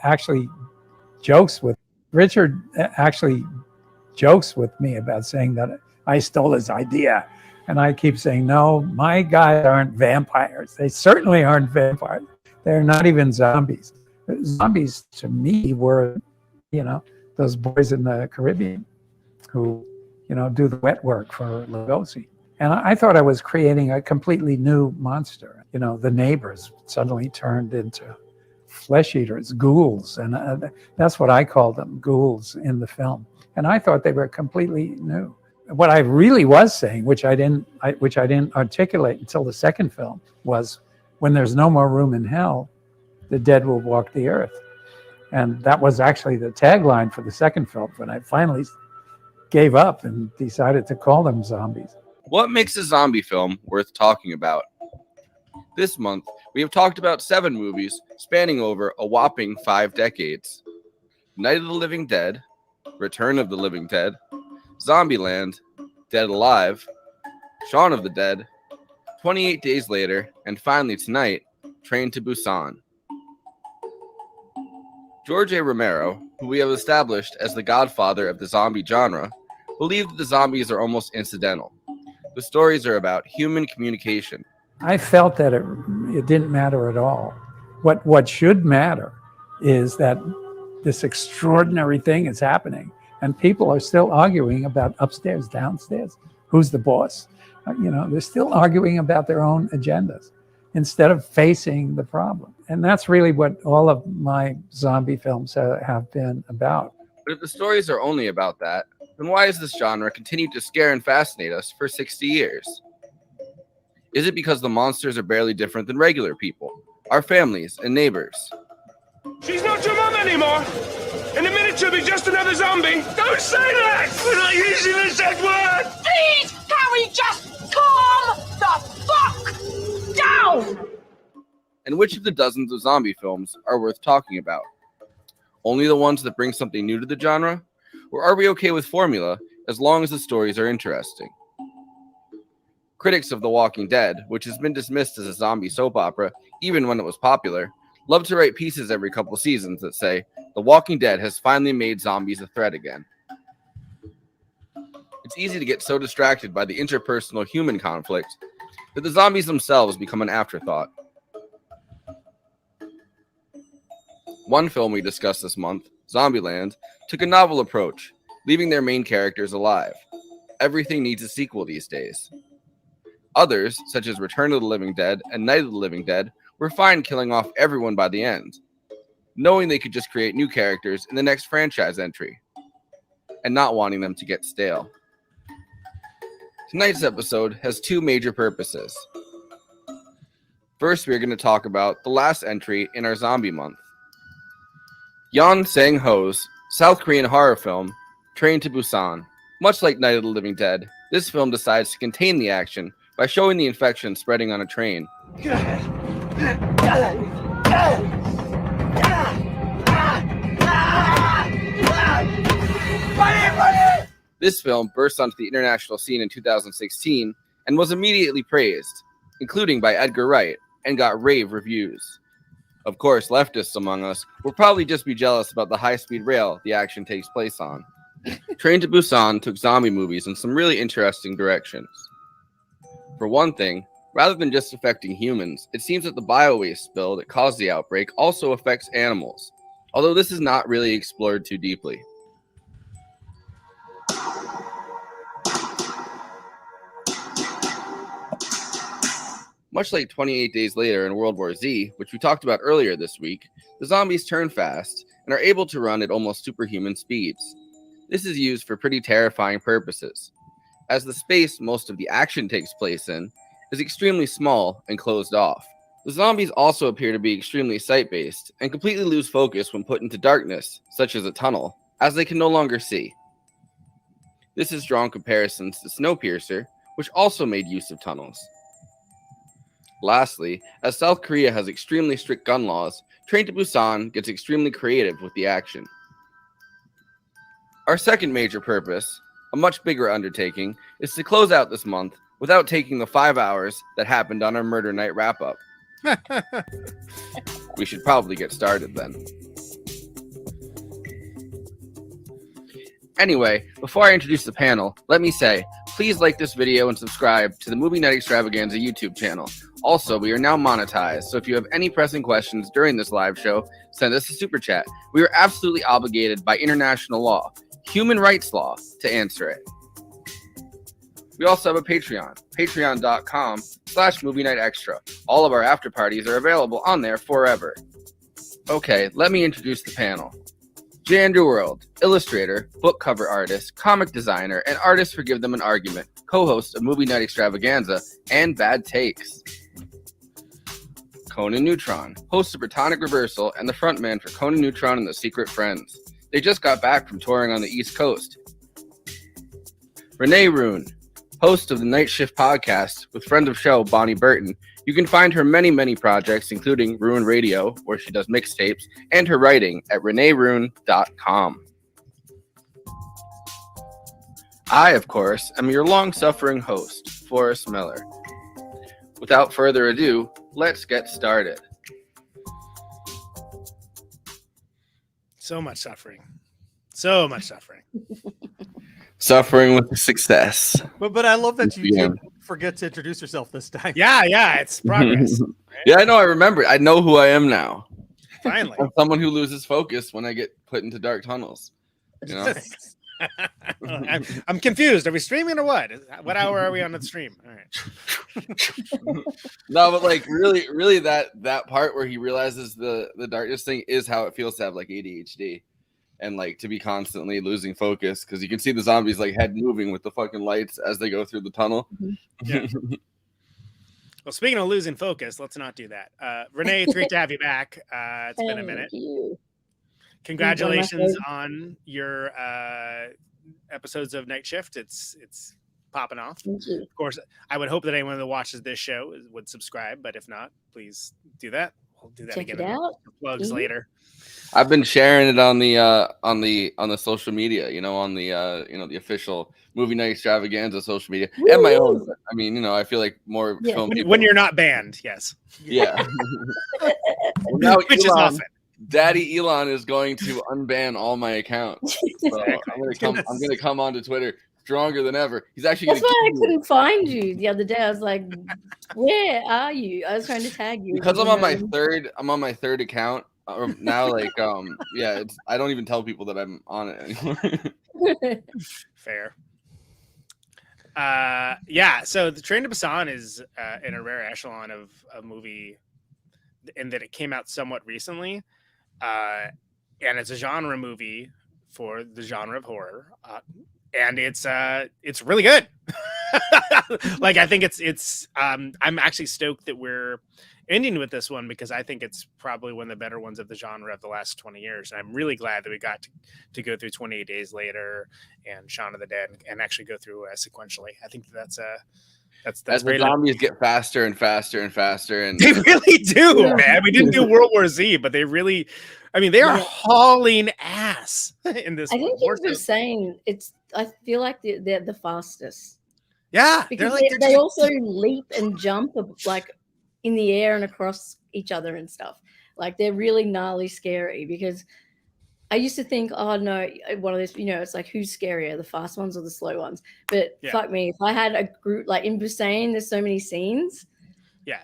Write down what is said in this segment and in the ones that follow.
actually jokes with Richard actually jokes with me about saying that I stole his idea. And I keep saying, no, my guys aren't vampires. They certainly aren't vampires. They're not even zombies. Zombies to me were, those boys in the Caribbean who, do the wet work for Lugosi. And I thought I was creating a completely new monster. The neighbors suddenly turned into flesh eaters, ghouls. And that's what I called them, ghouls in the film. And I thought they were completely new. What I really was saying, which I didn't articulate until the second film, was when there's no more room in hell, the dead will walk the earth. And that was actually the tagline for the second film when I finally gave up and decided to call them zombies. What makes a zombie film worth talking about? This month, we have talked about 7 movies spanning over a whopping 5 decades. Night of the Living Dead, Return of the Living Dead, Zombieland, Dead Alive, Shaun of the Dead, 28 Days Later, and finally tonight, Train to Busan. George A. Romero, who we have established as the godfather of the zombie genre, believed that the zombies are almost incidental. The stories are about human communication. I felt that it didn't matter at all. What should matter is that this extraordinary thing is happening, and people are still arguing about upstairs, downstairs, who's the boss. They're still arguing about their own agendas instead of facing the problem. And that's really what all of my zombie films have been about. But if the stories are only about that, then why has this genre continued to scare and fascinate us for 60 years? Is it because the monsters are barely different than regular people, our families and neighbors? She's not your mum anymore! In a minute she'll be just another zombie! Don't say that! We're not using the Z word! Please, can we just calm the fuck down? And which of the dozens of zombie films are worth talking about? Only the ones that bring something new to the genre? Or are we okay with formula as long as the stories are interesting? Critics of The Walking Dead, which has been dismissed as a zombie soap opera even when it was popular, love to write pieces every couple seasons that say, The Walking Dead has finally made zombies a threat again. It's easy to get so distracted by the interpersonal human conflict that the zombies themselves become an afterthought. One film we discussed this month, Zombieland, took a novel approach, leaving their main characters alive. Everything needs a sequel these days. Others, such as Return of the Living Dead and Night of the Living Dead, were fine killing off everyone by the end, knowing they could just create new characters in the next franchise entry, and not wanting them to get stale. Tonight's episode has 2 major purposes. First, we are going to talk about the last entry in our zombie month. Yeon Sang-ho's South Korean horror film, Train to Busan. Much like Night of the Living Dead, this film decides to contain the action by showing the infection spreading on a train. This film burst onto the international scene in 2016 and was immediately praised, including by Edgar Wright, and got rave reviews. Of course, leftists among us will probably just be jealous about the high-speed rail the action takes place on. Train to Busan took zombie movies in some really interesting directions. For one thing, rather than just affecting humans, it seems that the biowaste spill that caused the outbreak also affects animals, although this is not really explored too deeply. Much like 28 Days Later in World War Z, which we talked about earlier this week, the zombies turn fast and are able to run at almost superhuman speeds. This is used for pretty terrifying purposes, as the space most of the action takes place in is extremely small and closed off. The zombies also appear to be extremely sight-based and completely lose focus when put into darkness, such as a tunnel, as they can no longer see. This has drawn comparisons to Snowpiercer, which also made use of tunnels. Lastly, as South Korea has extremely strict gun laws, Train to Busan gets extremely creative with the action. Our second major purpose, a much bigger undertaking, is to close out this month without taking the 5 hours that happened on our Murder Night wrap-up. We should probably get started then. Anyway, before I introduce the panel, let me say, please like this video and subscribe to the Movie Night Extravaganza YouTube channel. Also, we are now monetized, so if you have any pressing questions during this live show, send us a super chat. We are absolutely obligated by international law, human rights law, to answer it. We also have a Patreon, patreon.com/Movie Night Extra. All of our after parties are available on there forever. Okay, let me introduce the panel. Jay Underworld, illustrator, book cover artist, comic designer, and artist for Give Them an Argument, co-host of Movie Night Extravaganza and Bad Takes. Conan Neutron, host of Protonic Reversal and the frontman for Conan Neutron and the Secret Friends. They just got back from touring on the East Coast. Renee Rune, host of the Night Shift podcast with friend of show Bonnie Burton. You can find her many projects, including Ruin Radio, where she does mixtapes, and her writing at reneerune.com. I, of course, am your long-suffering host, Forrest Miller. Without further ado, let's get started. So much suffering. So much suffering. Suffering with success. But I love that you didn't forget to introduce yourself this time. Yeah, it's progress. Right? Yeah, I know. I remember. I know who I am now. Finally. I'm someone who loses focus when I get put into dark tunnels. You know? I'm confused. Are we streaming or what? What hour are we on the stream? All right. No, but like really that part where he realizes the darkness thing is how it feels to have like ADHD. And like to be constantly losing focus because you can see the zombies like head moving with the fucking lights as they go through the tunnel. Yeah. Well, speaking of losing focus, let's not do that. Renee, it's great to have you back. It's been a minute. You. Congratulations on your episodes of Night Shift. It's popping off. Thank you. Of course, I would hope that anyone that watches this show would subscribe, but if not, please do that. We'll do that Check again. it out. Plugs later. I've been sharing it on the social media, on the the official Movie Night Extravaganza social media and my own. I mean, I feel like more film people. When you're not banned, yes. Yeah. Now Which is often. Daddy Elon is going to unban all my accounts. So I'm gonna come onto Twitter stronger than ever. He's actually That's why I couldn't find you the other day. I was like, where are you? I was trying to tag you. Because I'm on my third account. Now, like, I don't even tell people that I'm on it anymore. Fair. So the Train to Busan is in a rare echelon of a movie in that it came out somewhat recently. And it's a genre movie for the genre of horror. And it's really good. Like, I think it's I'm actually stoked that we're ending with this one because I think it's probably one of the better ones of the genre of the last 20 years. And I'm really glad that we got to go through 28 Days Later and Shaun of the Dead and actually go through sequentially. I think that's as the zombies get faster and faster and faster. And they really do, man. We didn't do World War Z, but they really, they are hauling ass in this. I think you were saying I feel like they're the fastest. Yeah. Because they also leap and jump like in the air and across each other and stuff. Like they're really gnarly scary because I used to think, oh no, one of those, it's like who's scarier, the fast ones or the slow ones? But fuck me, if I had a group like in Busan, there's so many scenes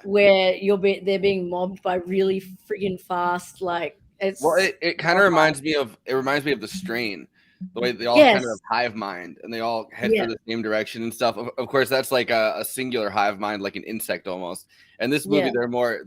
where they're being mobbed by really freaking fast, like it kind of reminds me of The Strain. The way they all kind of have hive mind and they all head for the same direction and stuff. Of course, that's like a singular hive mind, like an insect almost. And this movie, they're more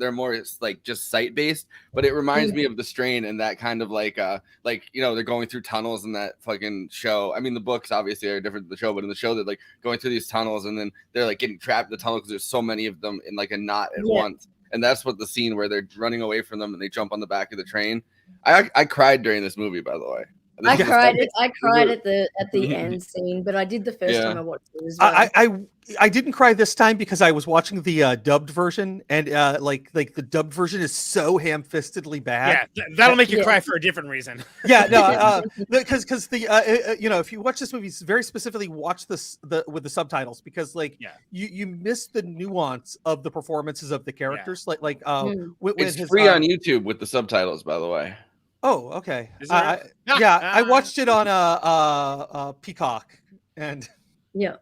like just sight based, but it reminds me of The Strain and that kind of like they're going through tunnels in that fucking show. I mean, the books obviously are different than the show, but in the show they're like going through these tunnels and then they're like getting trapped in the tunnel because there's so many of them in like a knot at once. And that's what the scene where they're running away from them and they jump on the back of the train. I cried during this movie, by the way. I cried at the end scene, but I did the first time I watched it as well. I didn't cry this time because I was watching the dubbed version, and like the dubbed version is so ham-fistedly bad. Yeah, that'll make you cry for a different reason. Yeah, no, because if you watch this movie, very specifically watch this with the subtitles because you miss the nuance of the performances of the characters. When it's free on YouTube with the subtitles, by the way. Oh, okay. Is there? I watched it on Peacock, and Yeah.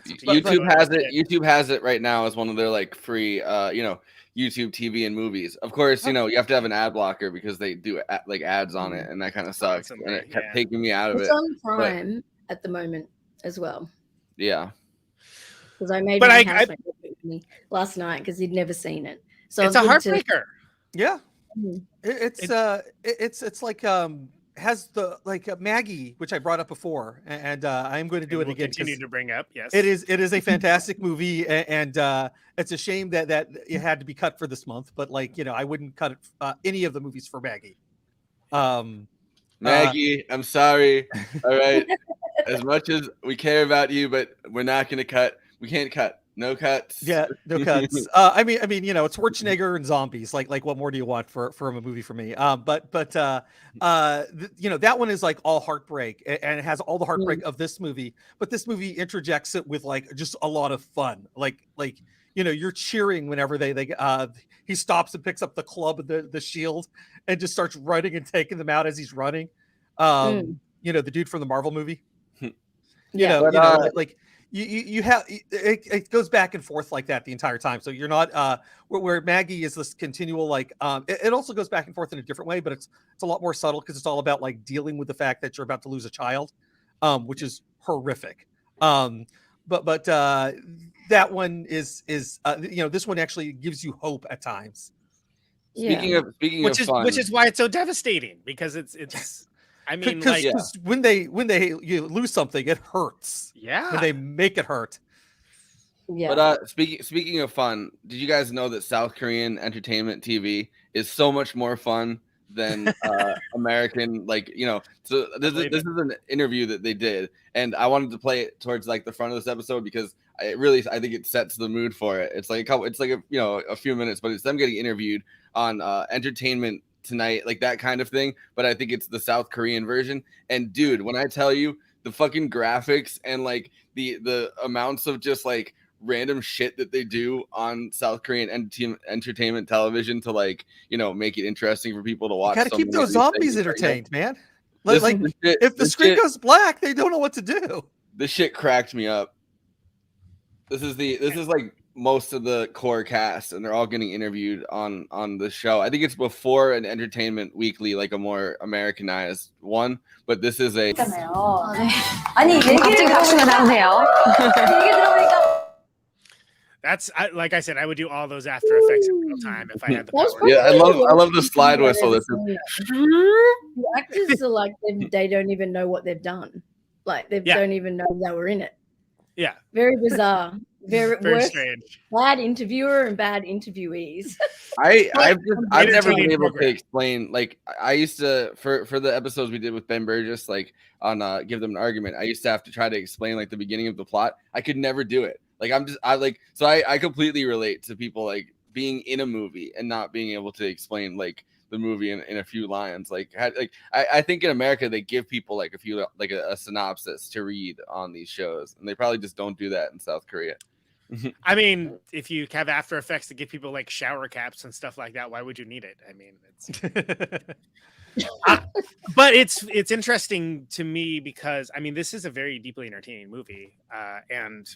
YouTube has it. YouTube has it right now as one of their like free, YouTube TV and movies. Of course, you have to have an ad blocker because they do like ads on it, and that kind of sucks. And it kept taking me out of it's it. on Prime at the moment as well. Yeah. Because I made my housemate with me last night because he'd never seen it. So it's a heartbreaker. Yeah. It's like has the like Maggie, which I brought up before, and I'm going to do it again. Continue to bring up. Yes, it is a fantastic movie, and it's a shame that it had to be cut for this month. But like I wouldn't cut any of the movies for Maggie. Maggie, I'm sorry. All right, as much as we care about you, but we're not going to cut. We can't cut. No cuts. Yeah, no cuts. I mean, it's Schwarzenegger and zombies. Like, what more do you want from a movie for me? But that one is like all heartbreak, and it has all the heartbreak of this movie. But this movie interjects it with like just a lot of fun. Like you're cheering whenever he stops and picks up the club and the shield and just starts running and taking them out as he's running. The dude from the Marvel movie. You have it goes back and forth like that the entire time. So you're not where Maggie is this continual like it also goes back and forth in a different way, but it's a lot more subtle because it's all about like dealing with the fact that you're about to lose a child, which is horrific. But that one is this one actually gives you hope at times. Speaking of fun, which is why it's so devastating because it's. I mean, because when you lose something, it hurts. Yeah, when they make it hurt. Yeah. But speaking of fun, did you guys know that South Korean entertainment TV is so much more fun than American? So this is an interview that they did, and I wanted to play it towards like the front of this episode because I think it sets the mood for it. It's like a few minutes, but it's them getting interviewed on Entertainment Tonight, like that kind of thing, but I think it's the South Korean version. And dude, when I tell you the fucking graphics and like the amounts of just like random shit that they do on South Korean entertainment television to like make it interesting for people to watch. You gotta keep those zombies entertained, man. If the screen goes black, they don't know what to do. This shit cracked me up. This is like most of the core cast, and they're all getting interviewed on the show. I think it's before an Entertainment Weekly, like a more Americanized one, but this is a 아니 얘기를 하시면 안 돼요. 얘기 들어보니까 That's like I said, I would do all those After Effects in real time if I had the power. Yeah, I love the slide whistle. The actors are like they don't even know what they've done. Like they don't even know they were in it. Yeah, very bizarre. Very strange. Bad interviewer and bad interviewees. I've never been able to explain. Like I used to for the episodes we did with Ben Burgess, like on Give Them an Argument. I used to have to try to explain like the beginning of the plot. I could never do it. Like I completely relate to people like being in a movie and not being able to explain like the movie in a few lines. I think in America they give people like a synopsis to read on these shows, and they probably just don't do that in South Korea. I mean, if you have After Effects to give people like shower caps and stuff like that, why would you need it? I mean, but it's interesting to me because I mean, this is a very deeply entertaining movie, and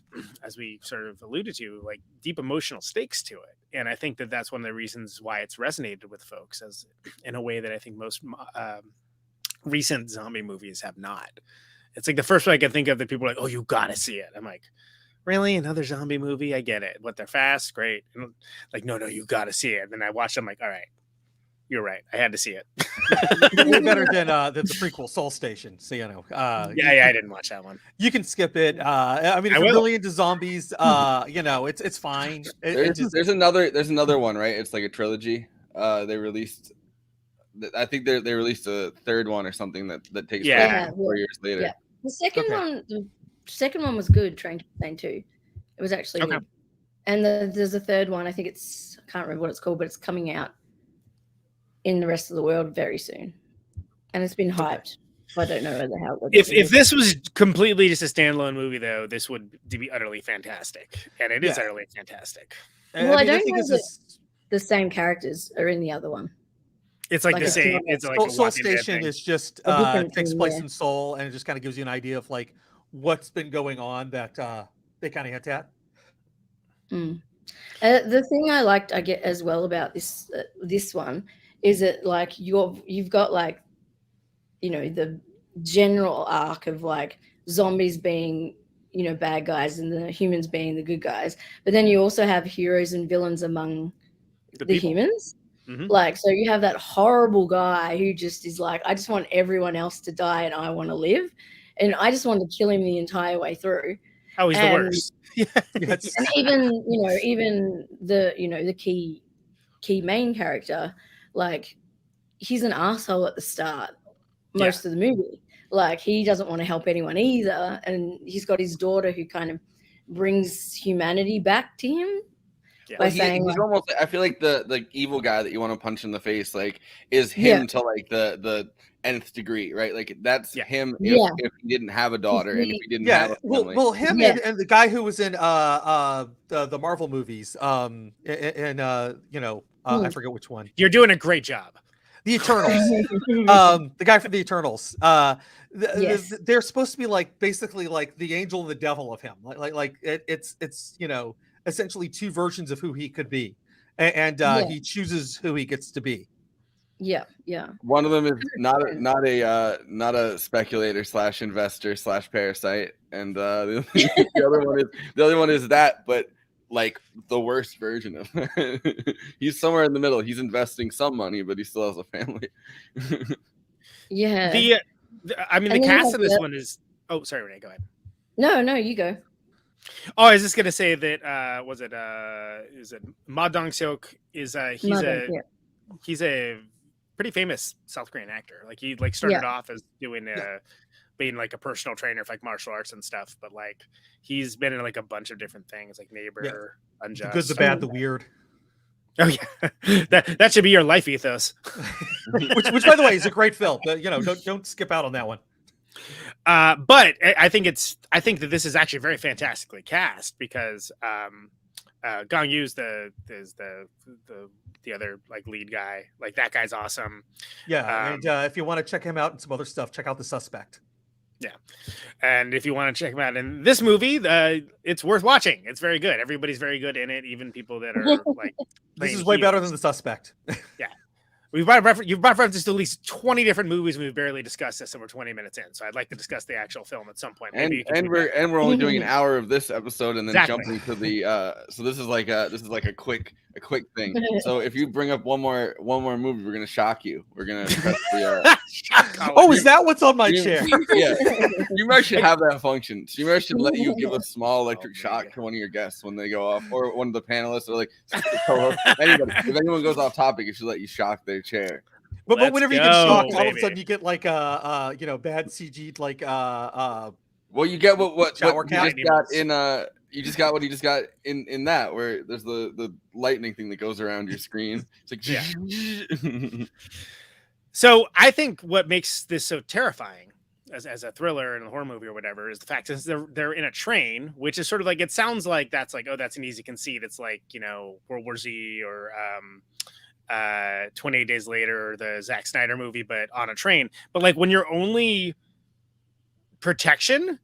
as we sort of alluded to, like deep emotional stakes to it. And I think that that's one of the reasons why it's resonated with folks as in a way that I think most recent zombie movies have not. It's like the first one I can think of that people are like, oh, you gotta see it. I'm like, really? Another zombie movie? I get it. What, they're fast? Great. And like, no, you got to see it. And then I watched it. I'm like, all right, you're right. I had to see it. Way better than the prequel Soul Station. So, I didn't watch that one. You can skip it. I mean, if you're really into zombies, it's fine. There's another one, right? It's like a trilogy. They released, I think they released a third one or something that takes place 4 years later. Yeah. The second one was good. Train to Busan 2. It was actually good. And there's a third one. I think I can't remember what it's called, but it's coming out in the rest of the world very soon, and it's been hyped. I don't know whether how. If this was completely just a standalone movie, though, this would be utterly fantastic, and it is utterly fantastic. Well, I don't think the same characters are in the other one. It's like Like the a same. Soul- It's like Soul, a Soul Walking Dead Station thing. is just A different takes thing, place yeah. in Seoul, and it just kind of gives you an idea of like what's been going on that they kind of hint at. Mm. The thing I liked, I get as well about this one is that like you've got like, you know, the general arc of like zombies being, you know, bad guys and the humans being the good guys, but then you also have heroes and villains among The the people. humans. Mhm. Like, so you have that horrible guy who just is like, I just want everyone else to die and I want to live, and I just want to kill him the entire way through. Oh, he's the And worst. Yes. and even the, you know, the key main character, like he's an asshole at the start most of the movie. Like he doesn't want to help anyone either, and he's got his daughter who kind of brings humanity back to him Yeah. by Well, saying he's like, almost. I feel like the evil guy that you want to punch in the face, like, is Yeah. him to like the nth degree, right? Like that's Yeah. him Yeah. if he didn't have a daughter and if he didn't Yeah, have a family. well, him Yeah. and the guy who was in the Marvel movies, and you know, I forget which one. You're doing a great job. The Eternals. The guy from the Eternals. Yes. They're supposed to be like basically like the angel and the devil of him. It's you know, essentially two versions of who he could be, and Yeah. he chooses who he gets to be. yeah. One of them is not a speculator / investor / parasite, and the other one is that, but like the worst version of he's somewhere in the middle. He's investing some money, but he still has a family. Yeah. I mean, the And then you cast have in this the- one is. Oh, sorry, Renee. Go ahead. No, you go. Oh, I was just gonna say that. Is it Ma Dong-seok? Mother, yeah. He's a pretty famous South Korean actor. Like he started off as doing being like a personal trainer for like martial arts and stuff, but like he's been in like a bunch of different things, like Neighbor, Unjust. The good, the bad, the weird. Oh yeah, that should be your life ethos. which by the way is a great film. But, you know, don't skip out on that one. But I think that this is actually very fantastically cast because Gong Yu's the other like lead guy. Like that guy's awesome. Yeah, and if you want to check him out and some other stuff, check out The Suspect. Yeah, and if you want to check him out in this movie, it's worth watching. It's very good. Everybody's very good in it, even people that are like. This is way better than The Suspect. Yeah. You've brought references to at least 20 different movies, and we've barely discussed this, and we're 20 minutes in. So I'd like to discuss the actual film at some point. Maybe We're only doing an hour of this episode, and then Exactly. jumping to the. So this is like a quick thing. So if you bring up one more movie, we're gonna shock you. We're gonna press the. Oh, is that what's on my chair? Yeah, Streamer should have that function. Streamer should let you give a small electric shock to one of your guests when they go off, or one of the panelists, or like co-host. Anybody. If anyone goes off topic, it should let you shock their chair. But Let's whenever you get go, shocked, all of a baby. sudden you get like you know, bad CG'd like Well, you get what Shower you cap just got in you just got what you just got in that, where there's the lightning thing that goes around your screen. It's like Yeah. So I think what makes this so terrifying as a thriller and a horror movie or whatever is the fact that they're in a train, which is sort of like, it sounds like that's like, oh, that's an easy conceit. It's like, you know, World War Z or 28 Days Later, or the Zack Snyder movie, but on a train. But like when your only protection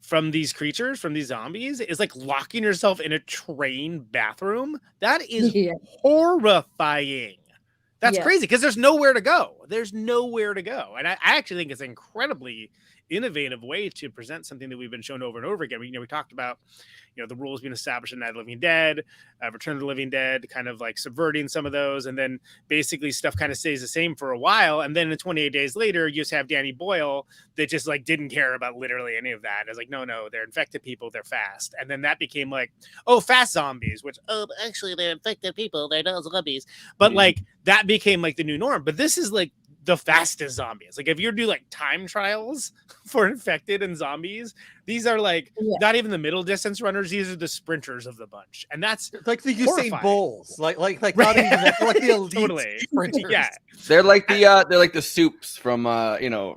from these creatures, from these zombies, is like locking yourself in a train bathroom, that is horrifying. That's crazy because there's nowhere to go. There's nowhere to go. And I actually think it's an incredibly innovative way to present something that we've been shown over and over again. We talked about, the rules being established in Night of the Living Dead, Return of the Living Dead, kind of like subverting some of those. And then basically stuff kind of stays the same for a while. And then in 28 Days Later, you just have Danny Boyle that just like didn't care about literally any of that. It's like, no, they're infected people. They're fast. And then that became like, oh, fast zombies, which, actually they're infected people. They're not zombies. But like that became like the new norm. But this is like the fastest zombies. Like if you do like time trials for infected and zombies, These are like Yeah. not even the middle distance runners. These are the sprinters of the bunch, and that's Like the Usain horrifying. Bolts, like not even that, like the elite Totally. sprinters. Yeah, They're like the soups from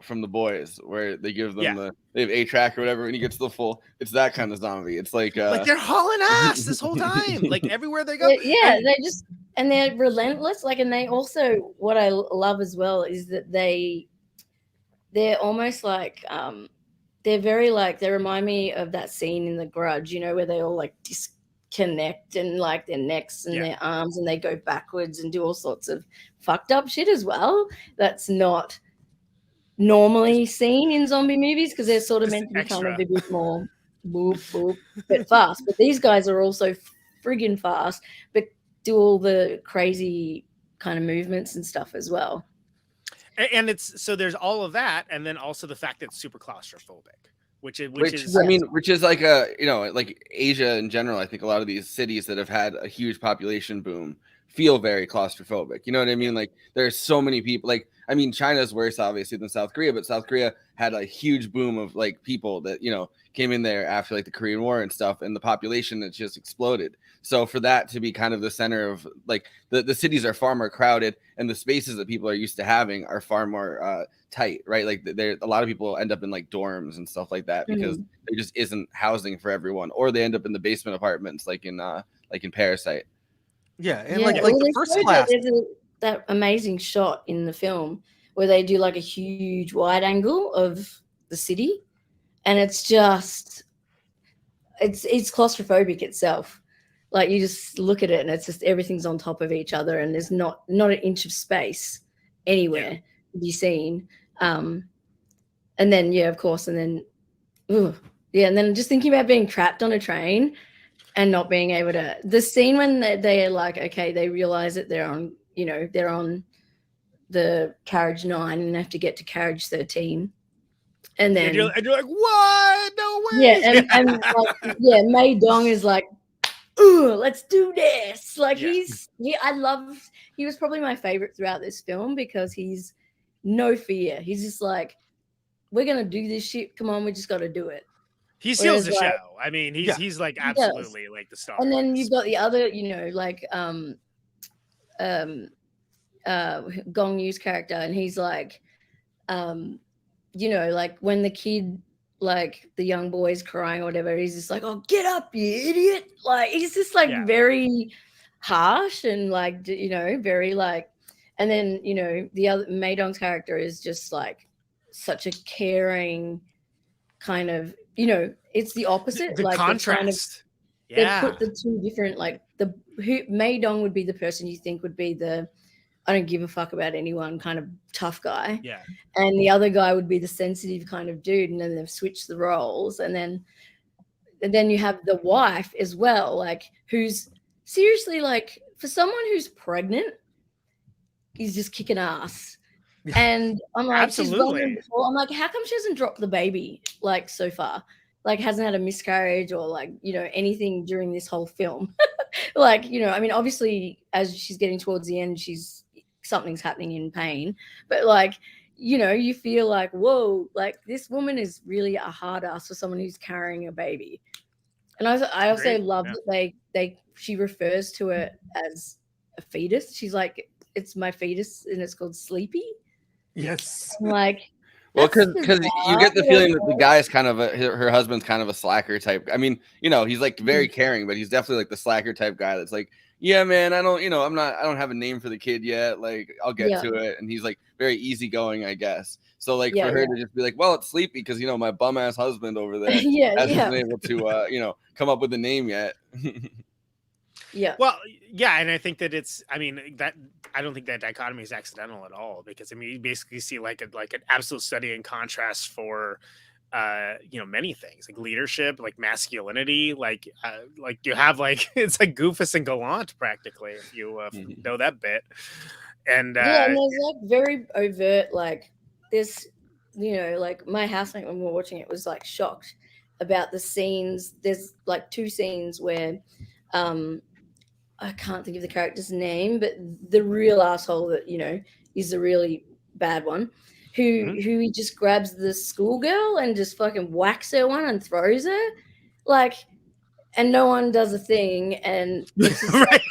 from The Boys, where they give them they have A-Track or whatever, and you get to the full. It's that kind of zombie. It's like they're hauling ass this whole time, like everywhere they go. Yeah, and they're relentless. Like, and they also, what I love as well is that they're almost like they're very like, they remind me of that scene in The Grudge, where they all like disconnect and like their necks and their arms, and they go backwards and do all sorts of fucked up shit as well. That's not normally seen in zombie movies because they're sort of meant to be kind of a bit more boop boop but fast. But these guys are also friggin' fast, but do all the crazy kind of movements and stuff as well. And it's so there's all of that, and then also the fact that it's super claustrophobic, which is which is like like Asia in general. I think a lot of these cities that have had a huge population boom feel very claustrophobic. You know what I mean? Like there's so many people. Like I mean, China's worse obviously than South Korea, but South Korea had a huge boom of like people that came in there after like the Korean War and stuff, and the population that just exploded. So for that to be kind of the center of like the cities are far more crowded, and the spaces that people are used to having are far more tight, right? Like a lot of people end up in like dorms and stuff like that because there just isn't housing for everyone, or they end up in the basement apartments like in Parasite. Yeah, and like the first class. That amazing shot in the film where they do like a huge wide angle of the city, and it's just it's claustrophobic itself. Like you just look at it and it's just everything's on top of each other, and there's not an inch of space anywhere to be seen. And then of course, and then and then just thinking about being trapped on a train and not being able to. The scene when they are like, okay, they realize that they're on the carriage 9 and have to get to carriage 13, and then you're like, what? No way. Yeah, and like, Mei Dong is like, ooh, let's do this. Like he was probably my favorite throughout this film because he's no fear. He's just like, we're gonna do this shit. Come on, we just got to do it. He steals the show. I mean, he's like absolutely like the star. And then you've got the other, like Gong Yu's character, and he's like, like when the kid, like the young boy's crying or whatever, he's just like, oh, get up, you idiot. Like he's just like very harsh and like, very like, and then, the other Mei Dong's character is just like such a caring kind of, it's the opposite. The like contrast. They put the two different, like Mei Dong would be the person you think would be the I don't give a fuck about anyone kind of tough guy. Yeah. And the other guy would be the sensitive kind of dude. And then they've switched the roles. And then you have the wife as well, like who's seriously like, for someone who's pregnant, he's just kicking ass. And I'm like, absolutely. I'm like, how come she hasn't dropped the baby like so far? Like hasn't had a miscarriage or like, anything during this whole film. Like, I mean, obviously as she's getting towards the end, something's happening in pain, but like, you feel like, whoa, like this woman is really a hard ass for someone who's carrying a baby. And I also love that she refers to it as a fetus. She's like, it's my fetus and it's called Sleepy. Yes. Like, well, because you get the feeling that the guy is kind of her husband's kind of a slacker type. I mean, he's like very caring, but he's definitely like the slacker type guy that's like, yeah, man, I don't have a name for the kid yet. Like, I'll get to it. And he's like very easygoing, I guess. So like for her to just be like, well, it's Sleepy because my bum ass husband over there hasn't been able to come up with a name yet. Yeah. Well, yeah, and I think that I don't think that dichotomy is accidental at all, because I mean you basically see like an absolute study in contrast for many things like leadership, like masculinity, like you have like it's like Goofus and Gallant practically if you know that bit. And and there's like very overt like this, like my housemate when we were watching it was like shocked about the scenes. There's like 2 scenes where I can't think of the character's name, but the real asshole that, is the really bad one, who he just grabs the schoolgirl and just fucking whacks her one and throws her, like, and no one does a thing, and it's just Right. like,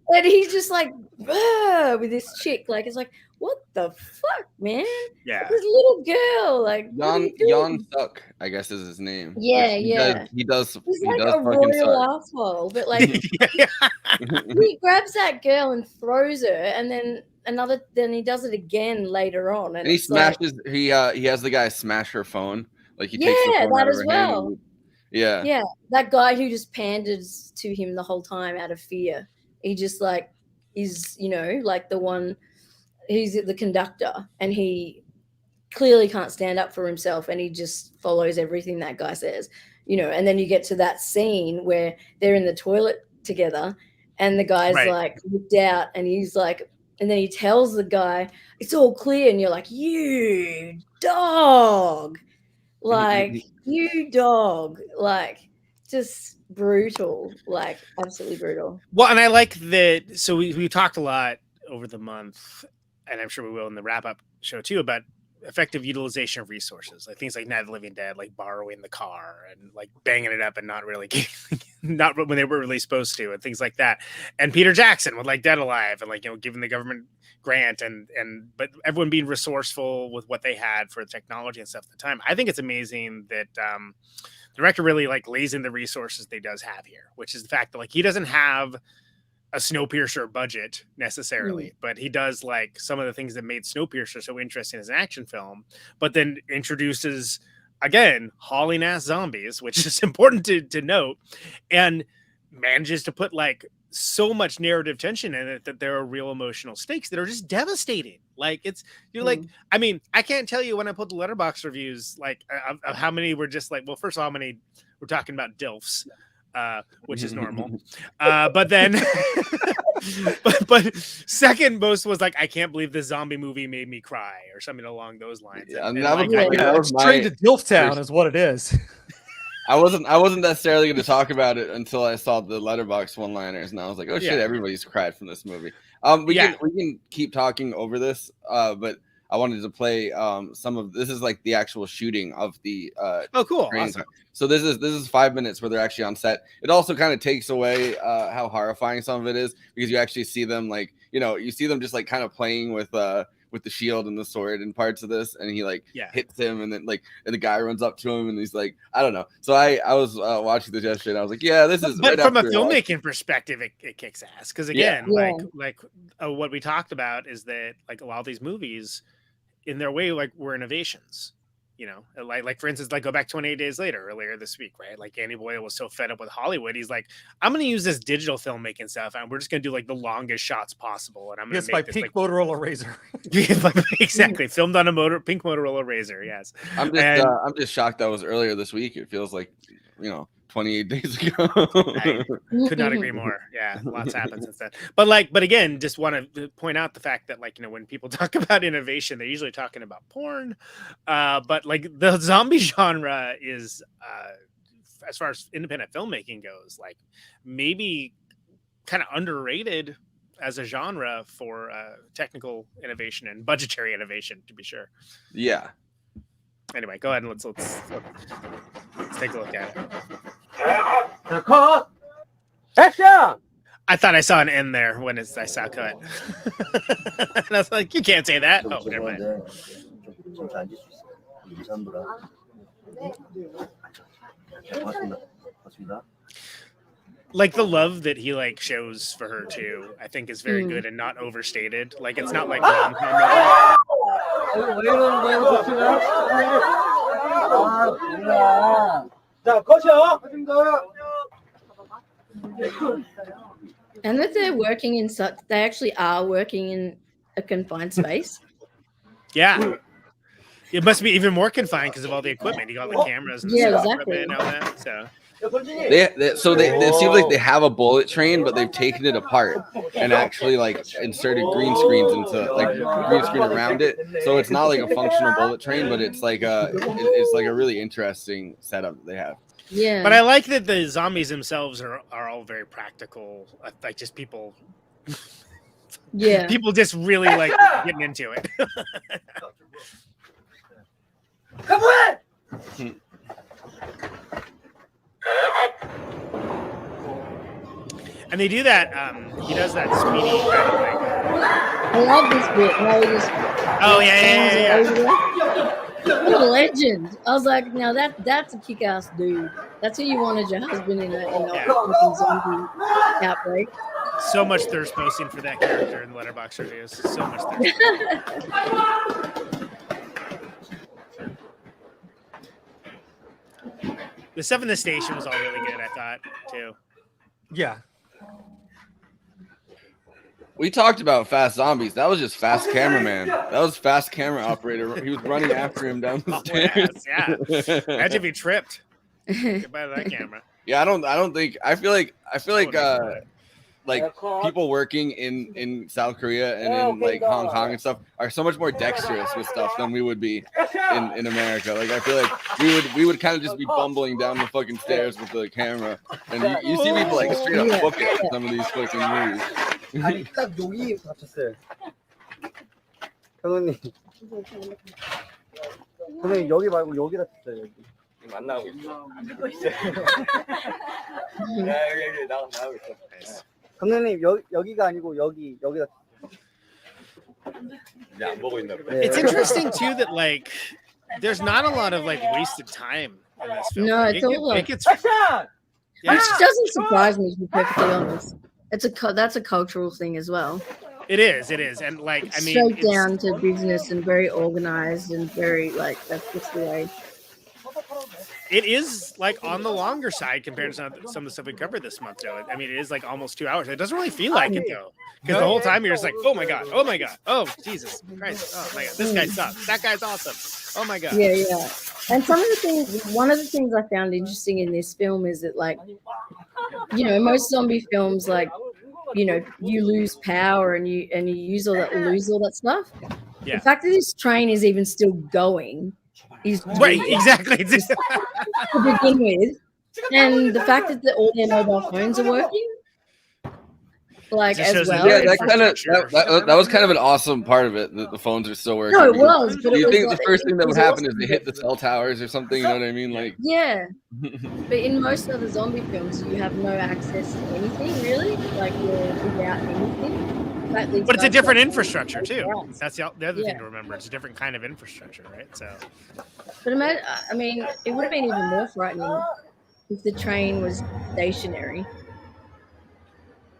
and he's just like with this chick, like, it's like, what the fuck, man? Yeah. This little girl, like, what are you doing? Yon Suk, I guess is his name. Yeah, Which yeah. He does He's like a fucking royal suck. asshole, but like he grabs that girl and throws her, and then he does it again later on, And he it's like, smashes. He has the guy smash her phone. Like he takes the yeah, phone that out of as her well. hand. Yeah. Yeah, that guy who just panders to him the whole time out of fear. He just like is, like the one, he's the conductor, and he clearly can't stand up for himself, and he just follows everything that guy says, and then you get to that scene where they're in the toilet together, and the guy's Right. like looked out, and he's like, and then he tells the guy it's all clear, and you're like, you dog, like, you dog, like, just brutal, like, absolutely brutal. Well, and I like that. So we talked a lot over the month, and I'm sure we will in the wrap up show too, about effective utilization of resources, like things like Night of the Living Dead, like borrowing the car and like banging it up and not really not when they were really supposed to, and things like that. And Peter Jackson with like Dead Alive, and like, giving the government grant but everyone being resourceful with what they had for technology and stuff at the time. I think it's amazing that the director really like lays in the resources they does have here, which is the fact that like he doesn't have a Snowpiercer budget necessarily, but he does like some of the things that made Snowpiercer so interesting as an action film, but then introduces again hauling ass zombies, which is important to note, and manages to put like so much narrative tension in it that there are real emotional stakes that are just devastating. Like it's, like, I mean, I can't tell you when I put the Letterboxd reviews, like of how many were just like, well, first of all, how many we're talking about DILFs, which is normal. But then, but second most was like, I can't believe this zombie movie made me cry, or something along those lines. Yeah, and that like, was Straight to DILF Town is what it is. I wasn't necessarily going to talk about it until I saw the Letterboxd one-liners, and I was like, oh shit, everybody's cried from this movie. We can keep talking over this, but I wanted to play some of this is like the actual shooting of the oh cool, awesome. So this is 5 minutes where they're actually on set. It also kind of takes away how horrifying some of it is, because you actually see them like, you see them just like kind of playing with the shield and the sword in parts of this, and he like hits him, and then like, and the guy runs up to him, and he's like, I don't know. So I was watching this yesterday, and I was like, yeah, this is. But right from a after filmmaking perspective, it kicks ass, because again, like what we talked about is that like a lot of these movies, in their way, like were innovations. Like for instance, like go back 28 Days Later earlier this week, right? Like Danny Boyle was so fed up with Hollywood, he's like, I'm going to use this digital filmmaking stuff, and we're just going to do like the longest shots possible, and I'm going to make my pink Motorola Razor. Exactly, filmed on a pink Motorola Razor. Yes, I'm just shocked that was earlier this week. It feels like 28 days ago. I could not agree more. Yeah, lots happened since then. But again, just want to point out the fact that like, when people talk about innovation, they're usually talking about porn. But like the zombie genre is, as far as independent filmmaking goes, like maybe kind of underrated as a genre for technical innovation and budgetary innovation, to be sure. Yeah. Anyway, go ahead and let's take a look at it. Action! I thought I saw an end there when I saw cut. And I was like, you can't say that. Oh, never mind. Like the love that he like shows for her too, I think is very good and not overstated. Like it's not like And that they're working in they actually are working in a confined space. Yeah. It must be even more confined because of all the equipment. You got the cameras and exactly. and all that. So they seem like they have a bullet train, but they've taken it apart and actually like inserted green screens into like green screen around it. So it's not like a functional bullet train, but it's like a really interesting setup that they have. Yeah. But I like that the zombies themselves are all very practical. Like just people. Yeah. People just really like getting into it. And they do that. He does that speedy kind of like. I love this bit. No, he just Oh yeah. what a legend. I was like, now that's a kick-ass dude. That's who you wanted your husband in a fucking zombie outbreak. So much thirst posting for that character in the Letterboxd reviews. So much thirst. The stuff in the station was all really good, I thought, too. Yeah. We talked about fast zombies. That was just fast cameraman. That was fast camera operator. He was running after him down the stairs. Yeah. Imagine if he tripped. Goodbye to that camera. Yeah, I don't think. I feel like people working in South Korea and in like Hong Kong and stuff are so much more dexterous with stuff than we would be in America. Like I feel like we would kind of just be bumbling down the fucking stairs with the camera, and you see people like straight up book it in some of these fucking movies. 아니 딱 여기 다쳤어요. 감독님. 감독님 여기 말고 여기 다쳤어요. 여기. 만나고 있어. 여기 나가고 있어. 감독님 여기가 아니고 여기 다쳤어요. 야, 안 보고 있나 보네. It's interesting too that like there's not a lot of like wasted time in this film. No, Like, it's all like, it's which doesn't surprise me, to be perfectly honest. That's a cultural thing as well. It is, and like It's I mean, straight down to business and very organized and very like that's just the way. it is like on the longer side compared to some of the stuff we covered this month. Though, I mean, it is like almost 2 hours. It doesn't really feel like it though, because the whole time you're just like, oh my god, oh Jesus Christ, oh my god, this guy sucks, that guy's awesome, oh my god. Yeah. And one of the things I found interesting in this film is that, like, you know, most zombie films, like, you know, you lose power and you lose all that stuff. Yeah. The fact that this train is even still going is Right, exactly. to begin with, and the fact that all their mobile phones are working, like, Just as shows well. Yeah, that was kind of an awesome part of it. That the phones are still working. No, it was. But Do you it was think like, the first thing that it would was happen is awesome. they hit the cell towers or something? You know what I mean? Like, Yeah, but in most other zombie films, you have no access to anything really. Like, you're without anything. But it's a different infrastructure too. That's the other thing to remember. It's a different kind of infrastructure, right? So, but imagine, I mean, it would have been even more frightening if the train was stationary.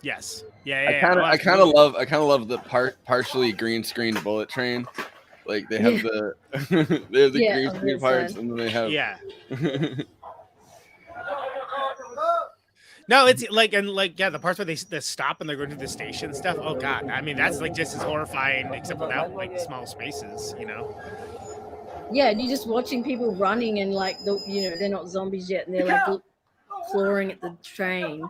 yes, I kind of love the partially green screened bullet train. Like they have the green screen parts, and then they have No, it's like the parts where they stop and they're going to the station stuff. Oh god, I mean that's like just as horrifying, except without like small spaces, you know. Yeah, and you're just watching people running and like they're not zombies yet, and they're like clawing at the train.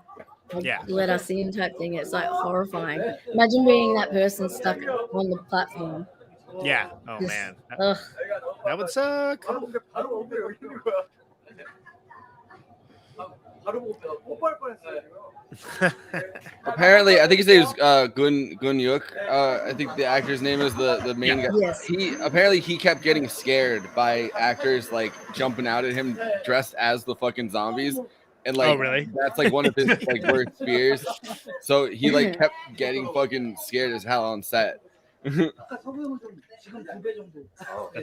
Like, let us in type thing. It's like horrifying. Imagine being that person stuck on the platform. Yeah. Oh Just, man, ugh. that would suck. Apparently, I think his name is Gun Yuk. I think the actor's name is the main guy. Yes. He kept getting scared by actors like jumping out at him dressed as the fucking zombies. And like, really? That's like one of his like worst fears. So he like kept getting fucking scared as hell on set. That's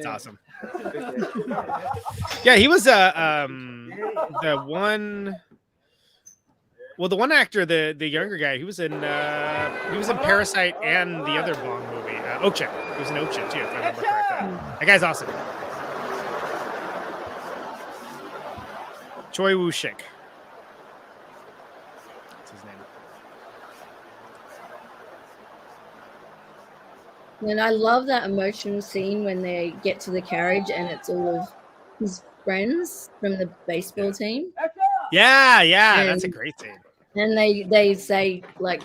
awesome. Yeah, he was the one actor, the younger guy. He was in Parasite and the other Bong movie, Okja. He was in Okja too, if I remember correctly. That guy's awesome. Choi Woo-shik. That's his name. And I love that emotional scene when they get to the carriage and it's all of his friends from the baseball team. Yeah, that's a great scene. And they say like,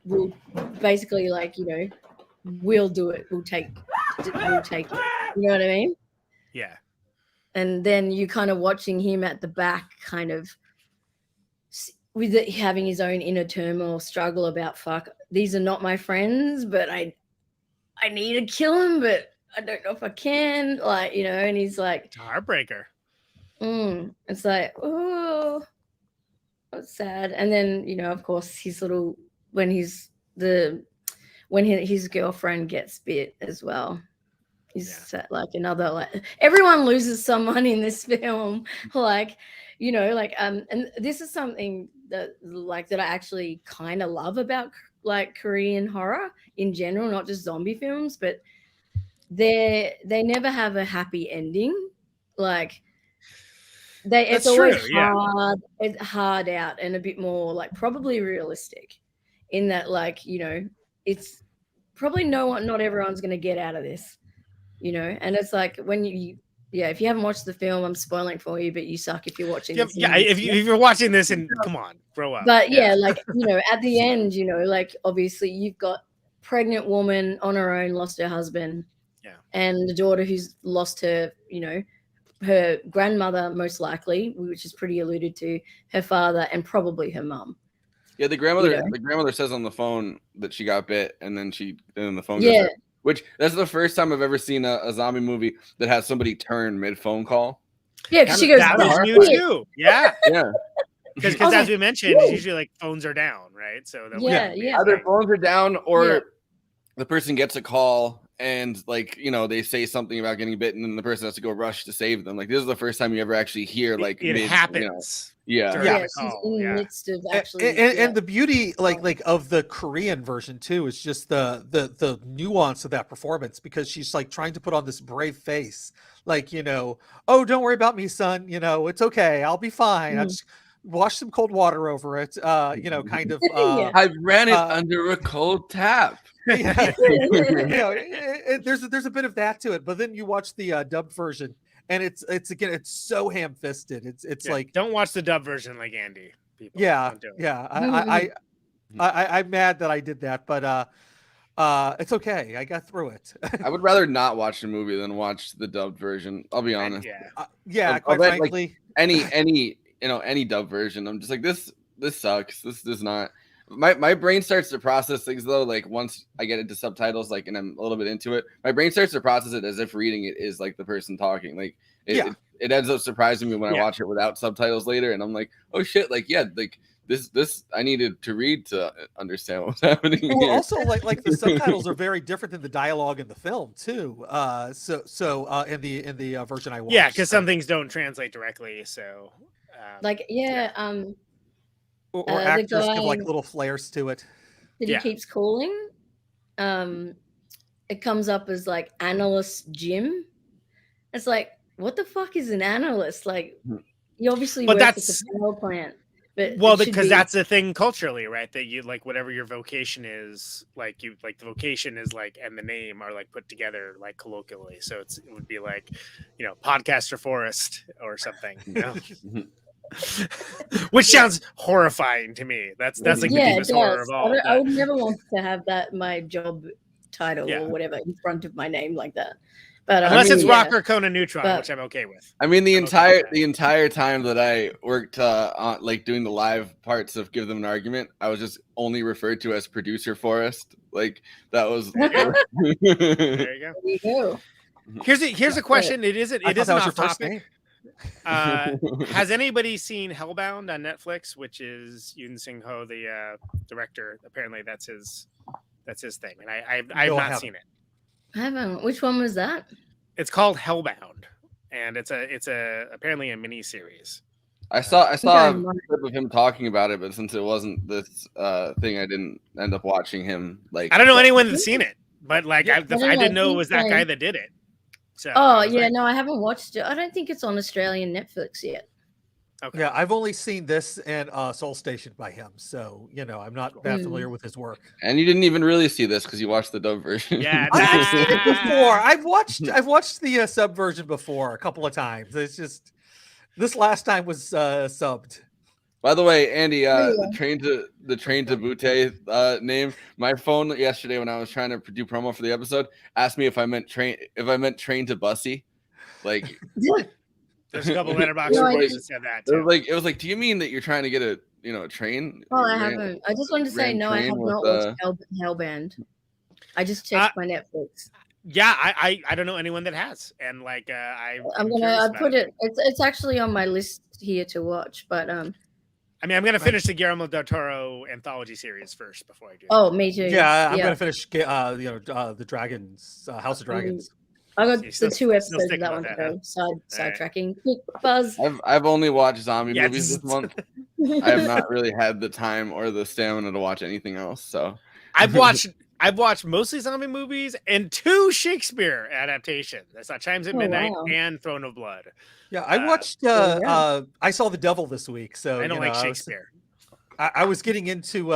we'll basically like, you know, we'll do it. We'll take it. You know what I mean? Yeah. And then you kind of watching him at the back, kind of with it, having his own inner turmoil, struggle about fuck. These are not my friends, but I need to kill him, but I don't know if I can, like, you know, and he's like, It's a heartbreaker. it's like, oh, that's sad. And then, you know, of course, his little when his girlfriend gets bit as well. He's like another, like, everyone loses someone in this film, like, you know, like and this is something that I actually kind of love about like Korean horror in general, not just zombie films, but they never have a happy ending. Like it's always hard, it's hard out and a bit more like probably realistic in that, like, you know, it's probably not everyone's going to get out of this, you know. And it's like when if you haven't watched the film, I'm spoiling for you, but you suck if you're watching this. Yeah, if you're watching this, and come on, grow up. But like, you know, at the end, you know, like obviously you've got pregnant woman on her own, lost her husband, and the daughter who's lost her, you know, her grandmother most likely, which is pretty alluded to, her father, and probably her mum. Yeah, the grandmother says on the phone that she got bit, and then the phone goes out. Which that's the first time I've ever seen a zombie movie that has somebody turn mid phone call. Yeah, because she goes, that was new too. Yeah. Because as we mentioned, it's usually like phones are down, right? So either phones are down or the person gets a call and, like, you know, they say something about getting bitten and the person has to go rush to save them. Like, this is the first time you ever actually hear, like, it happens. You know, she's in the midst of actually, and the beauty like of the Korean version too is just the nuance of that performance, because she's like trying to put on this brave face, like, you know, oh, don't worry about me, son, you know, it's okay, I'll be fine. I just wash some cold water over it, you know, kind of. I ran it under a cold tap. You know, there's a bit of that to it, but then you watch the dubbed version, and it's again, it's so ham-fisted. It's like, don't watch the dub version, like Andy. People. I'm mad that I did that, but it's okay. I got through it. I would rather not watch the movie than watch the dubbed version. I'll be honest. Quite frankly, like, any dubbed version, I'm just like, this sucks. This does not. My brain starts to process things though. Like once I get into subtitles, like, and I'm a little bit into it, my brain starts to process it as if reading it is like the person talking. Like it ends up surprising me when I watch it without subtitles later, and I'm like, oh shit, like like this I needed to read to understand what's happening. Well, here. also like the subtitles are very different than the dialogue in the film too. So in the version I watched, because some things don't translate directly. So or actors give like little flares to it. That he keeps calling. It comes up as like analyst Jim. It's like, what the fuck is an analyst? Like, you obviously work at the power plant. But because that's the thing culturally, right? That you like whatever your vocation is, like you like the vocation is like, and the name are like put together like colloquially. So it would be like, you know, podcaster Forrest or something. You know? Which sounds horrifying to me. That's like the deepest horror of all. I would never want to have that my job title or whatever in front of my name like that. But unless it's Rocker Conan Neutron, which I'm okay with. I mean, the entire time that I worked on like doing the live parts of Give Them an Argument, I was just only referred to as producer Forrest. Like that was. There you go. Here's a question. It isn't off topic. Has anybody seen Hellbound on Netflix, which is Yoon Sing Ho, the director? Apparently that's his thing, and I've not seen it. I haven't. Which one was that? It's called Hellbound, and it's apparently a mini series. I saw a clip of him talking about it, but since it wasn't this thing, I didn't end up watching him. Like, I don't know anyone that's seen it, but like I didn't know it was that guy that did it. So no, I haven't watched it. I don't think it's on Australian Netflix yet. Okay. Yeah, I've only seen this and Soul Station by him, so you know I'm not that familiar with his work. And you didn't even really see this because you watched the dub version. Yeah, I've seen it before. I've watched the sub version before a couple of times. It's just this last time was subbed. By the way, Andy, the train to Butte name. My phone yesterday when I was trying to do promo for the episode asked me if I meant train to Bussy, like. There's a couple letterbox reports that said that. Too. It was like, do you mean that you're trying to get a train? Oh, I haven't. I just wanted to say no. I have not watched Hellbound. I just checked my Netflix. Yeah, I don't know anyone that has, and like I'm gonna put it. It's actually on my list here to watch, but I mean, I'm gonna finish the Guillermo del Toro anthology series first before I do. Oh, me too. Yeah, I'm gonna finish. The Dragons, House of Dragons. I got So the 2 episodes of sticking that with one to that, go. Sidetracking. Quick buzz. I've only watched zombie Yeah, movies this month. I have not really had the time or the stamina to watch anything else. So I've watched mostly zombie movies and 2 Shakespeare adaptations. That's not Chimes at Midnight wow. and Throne of Blood. Yeah, I watched. yeah. I saw The Devil this week, so I don't like I was- Shakespeare. I was getting into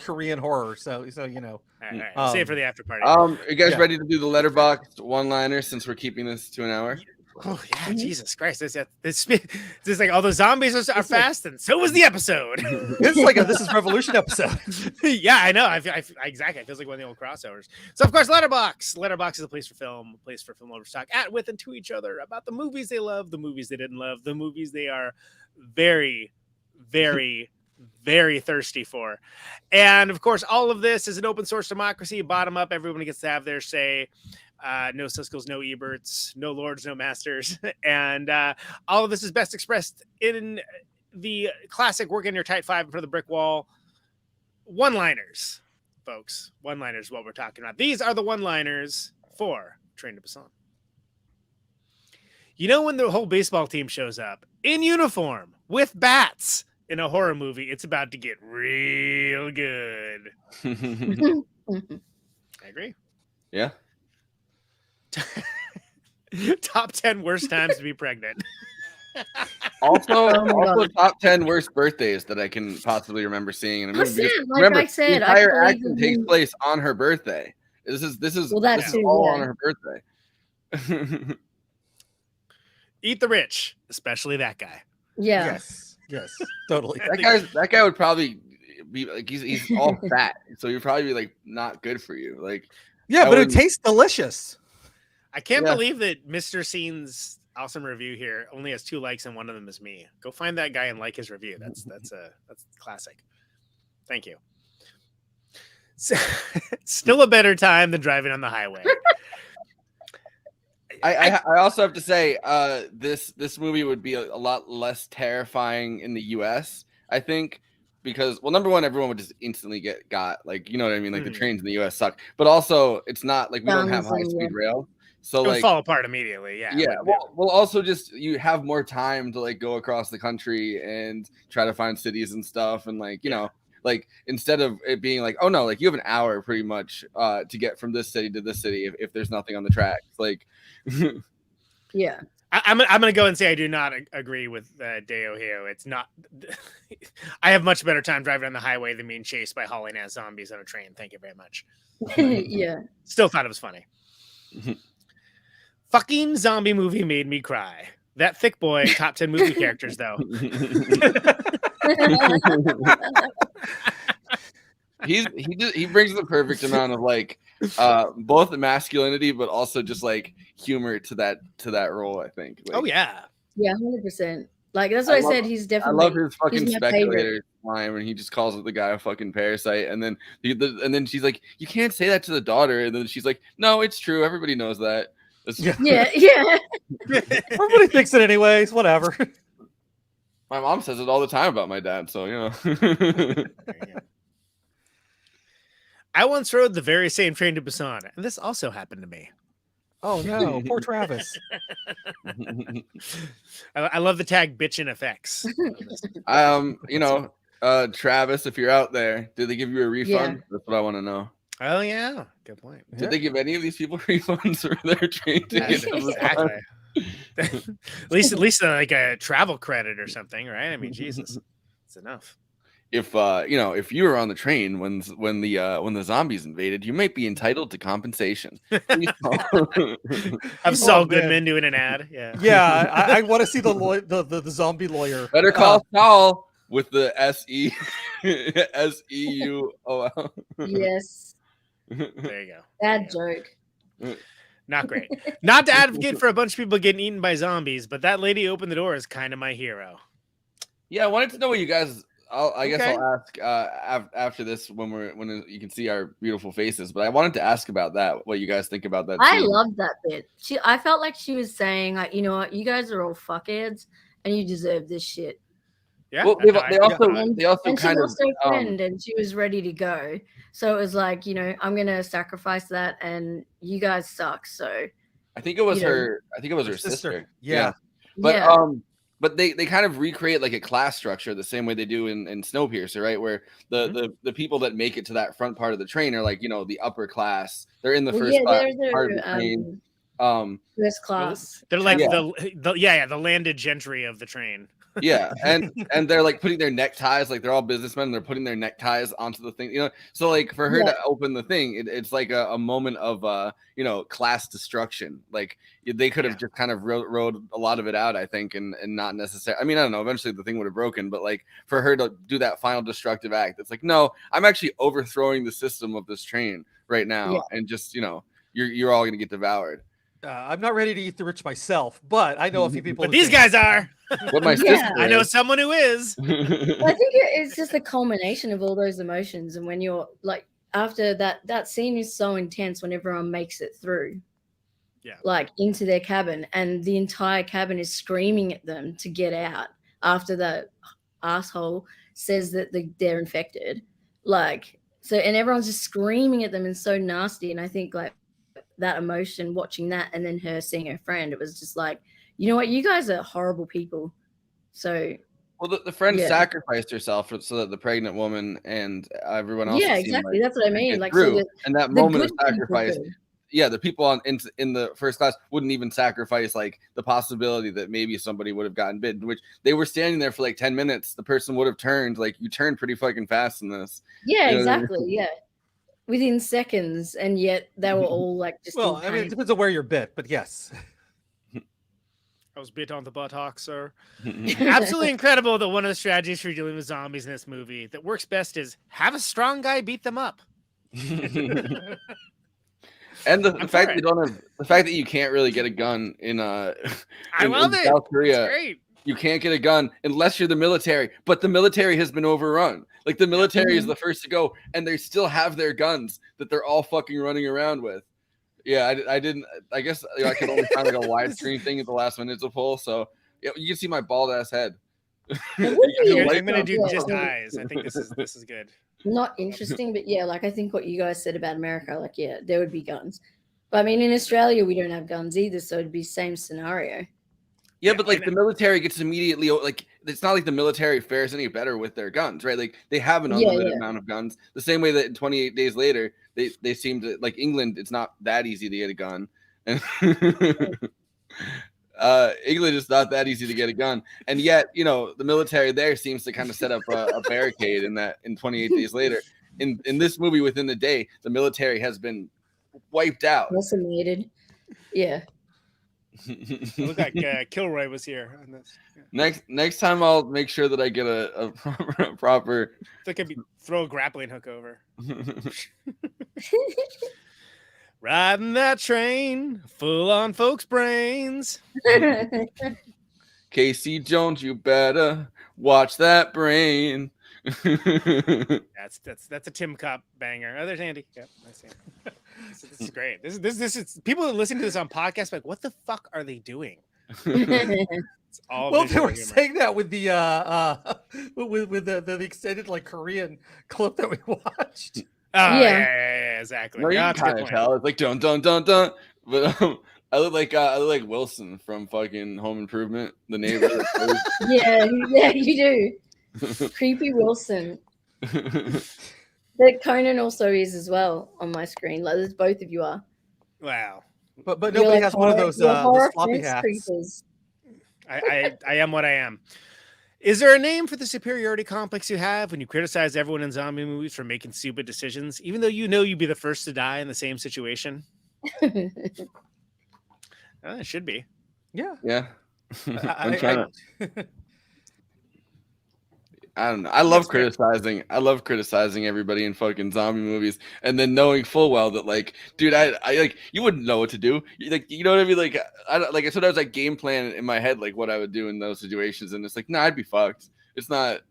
Korean horror, so you know. All right. I'll save it for the after party. are you guys Yeah. ready to do the letterboxd one-liners since we're keeping this to an hour? Oh yeah, Jesus Christ! This like all the zombies are fast, and so was the episode. It's like a This Is Revolution episode. Yeah, I know. I exactly. It feels like one of the old crossovers. So of course, Letterboxd. Letterboxd is a place for film lovers to talk at, with, and to each other about the movies they love, the movies they didn't love, the movies they are very, very, very thirsty for. And of course, all of this is an open source democracy, bottom up. Everyone gets to have their say. No Siskel's, no Eberts, no Lords, no Masters. And all of this is best expressed in the classic work in your tight 5 in front of the brick wall. One-liners, folks. One-liners is what we're talking about. These are the one-liners for Train to Busan. You know when the whole baseball team shows up in uniform with bats in a horror movie, it's about to get real good. I agree. Yeah. Top 10 worst times to be pregnant. Also, God. top 10 worst birthdays that I can possibly remember seeing in a movie. Because Like remember, I said, the I entire believe action in takes him. place on her birthday. This is Well, that this is too, all yeah. on her birthday. Eat the rich, especially that guy. Yeah. Yes, totally. that guy would probably be like he's all fat, so he'd probably be like not good for you. Like Yeah, I but it wouldn't- tastes delicious. I can't Yeah. believe that Mr. Scene's awesome review here only has 2 likes and one of them is me. Go find that guy and like his review. That's classic. Thank you. So, still a better time than driving on the highway. I also have to say, this movie would be a lot less terrifying in the U.S. I think because, well, number one, everyone would just instantly get got, like, you know what I mean, like the trains in the U.S. suck, but also it's not like we don't have high speed rail, so It would like fall apart immediately. Yeah. yeah. Well, also just you have more time to like go across the country and try to find cities and stuff, and like you know. Like instead of it being like, oh no, like you have an hour pretty much to get from this city to this city if there's nothing on the tracks. Like, Yeah. I'm gonna go and say I do not agree with Deo Heo. It's not. I have much better time driving on the highway than being chased by hauling ass zombies on a train. Thank you very much. Yeah. Still thought it was funny. Fucking zombie movie made me cry. That thick boy, top 10 movie characters though. he brings the perfect amount of like both the masculinity but also just like humor to that role, I think. Like, Oh yeah. Yeah, 100%. Like that's what I said. He's I definitely. love his fucking he's my favorite. speculator line when he just calls the guy a fucking parasite, and then and then she's like, "You can't say that to the daughter," and then she's like, "No, it's true. Everybody knows that." Yeah. Yeah. Everybody thinks it anyways. Whatever. My mom says it all the time about my dad, so you know. There you go. I once rode the very same train to Busan, and this also happened to me. Oh no, poor Travis. I love the tag bitchin' effects. You know, Travis, if you're out there, did they give you a refund? Yeah. That's what I want to know. Oh yeah, good point. Did they give any of these people refunds for their train tickets? Exactly. at least like a travel credit or something, right? I mean, Jesus, it's enough. If you know, if you were on the train when the zombies invaded, you might be entitled to compensation. Please call. Have Saul man. Goodman doing an ad. Yeah. Yeah, I want to see the zombie lawyer. Better call Saul with the SEUOL. Yes. There you go. Bad joke. Not great. Not to advocate for a bunch of people getting eaten by zombies, but that lady opened the door is kind of my hero. Yeah, I wanted to know what you guys I guess Okay. I'll ask after this when you can see our beautiful faces. But I wanted to ask about that. What you guys think about that? I scene. loved that bit. I felt like she was saying, like, you know what, you guys are all fuckheads and you deserve this shit. Yeah. Well, they also And she kind of lost her friend and she was ready to go. So it was like, you know, I'm gonna sacrifice that and you guys suck. So I think it was you know, her. I think it was her sister. Yeah. But yeah. but they kind of recreate like a class structure the same way they do in Snowpiercer, right? Where the people that make it to that front part of the train are like, you know, the upper class. They're in the Well, first yeah, class they're part of the train. first class. They're like Yeah. the landed gentry of the train. Yeah, and they're like putting their neckties, like they're all businessmen, and they're putting their neckties onto the thing, you know. So like for her to open the thing, it's like a moment of you know, class destruction. Like they could have just kind of rode a lot of it out, I think, and not necessarily. I mean, I don't know. Eventually, the thing would have broken, but like for her to do that final destructive act, it's like, no, I'm actually overthrowing the system of this train right now, and just, you know, you're all gonna get devoured. I'm not ready to eat the rich myself, but I know a few people. But these guys are. But my sister, I know someone who is. I think it's just a culmination of all those emotions, and when you're like, after that scene is so intense when everyone makes it through, like into their cabin, and the entire cabin is screaming at them to get out after the asshole says that they're infected, like, so, and everyone's just screaming at them and so nasty. And I think like that emotion watching that, and then her seeing her friend, it was just like, you know what, you guys are horrible people. So well, the friend sacrificed herself so that the pregnant woman and everyone else. Yeah, exactly. That's what I mean. Like, so and that moment of sacrifice, the people in the first class wouldn't even sacrifice like the possibility that maybe somebody would have gotten bitten, which they were standing there for like 10 minutes. The person would have turned. Like, you turned pretty fucking fast in this. Yeah, exactly. Yeah. Within seconds, and yet they were all like just. Well, I mean, it depends on where you're bit, but yes. I was bit on the buttock, sir. Absolutely incredible that one of the strategies for dealing with zombies in this movie that works best is have a strong guy beat them up. And the fact that you don't have the fact that you can't really get a gun in South Korea. Great. You can't get a gun unless you're the military, but the military has been overrun. Like, the military is the first to go, and they still have their guns that they're all fucking running around with. Yeah, I didn't. I guess I could only find like a widescreen thing at the last minute to pull. So yeah, you can see my bald ass head. I'm gonna do just eyes. I think this is good. Not interesting, but yeah, like I think what you guys said about America, like, yeah, there would be guns. But I mean, in Australia, we don't have guns either, so it'd be same scenario. Yeah, but like the military gets immediately, like, it's not like the military fares any better with their guns, right? Like, they have an unlimited amount of guns. The same way that 28 days later, they seem to, like, England, it's not that easy to get a gun. And England is not that easy to get a gun. And yet, you know, the military there seems to kind of set up a barricade in 28 days later. In this movie, within the day, the military has been wiped out. Decimated. Yeah. It looked like Kilroy was here on this. Yeah. Next time I'll make sure that I get a proper. They could throw a grappling hook over. Riding that train, full on folks' brains. Casey Jones, you better watch that brain. That's a Tim Cop banger. Oh, there's Andy. Yep, I see him. This is great. This is people that listen to this on podcasts like, what the fuck are they doing? It's all well, they were saying that with the with the extended like Korean clip that we watched. Oh yeah, exactly. No, you can kind of tell. It's like dun dun dun dun. But I look like Wilson from fucking Home Improvement, the neighbor. yeah, you do. Creepy Wilson. But Conan also is as well on my screen. Like, there's both of you are. Wow. But nobody like has one of those floppy hats. Creepers. I am what I am. Is there a name for the superiority complex you have when you criticize everyone in zombie movies for making stupid decisions, even though you know you'd be the first to die in the same situation? It should be. Yeah. Yeah. I don't know. I love criticizing everybody in fucking zombie movies, and then knowing full well that, like, dude, I like, you wouldn't know what to do. Like, you know what I mean? Like, I sometimes like game plan in my head like what I would do in those situations, and it's like, nah, I'd be fucked. It's not.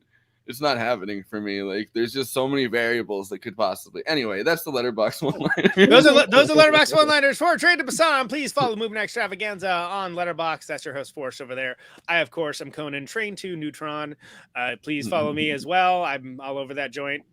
it's not happening for me. Like, there's just so many variables that could possibly. Anyway, that's the Letterboxd one-liner. Those are Letterboxd one-liners for Train to Busan. Please follow Moving Extravaganza on Letterboxd. That's your host Forrest over there. I, of course, am Conan, Train to Neutron. Please follow me as well. I'm all over that joint.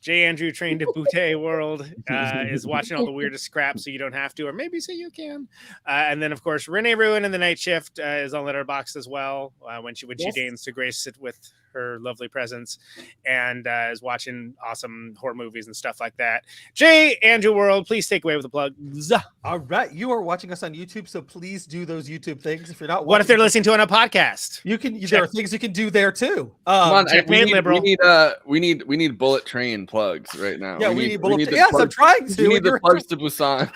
J. Andrew, Train to Butte World, is watching all the weirdest crap, so you don't have to, or maybe so you can. And then, of course, Renee Ruin in the Night Shift is on Letterboxd as well, when she deigns to grace it with her lovely presence, and is watching awesome horror movies and stuff like that. J. Andrew World, please take away with the plugs. All right, you are watching us on YouTube, so please do those YouTube things. If you're not, What if they're listening to on a podcast? You can. There are things you can do there too. Come on, we need liberal. bullet train plugs right now. Yeah, we need bullet. Yes, I'm trying to. We need the plugs to Busan.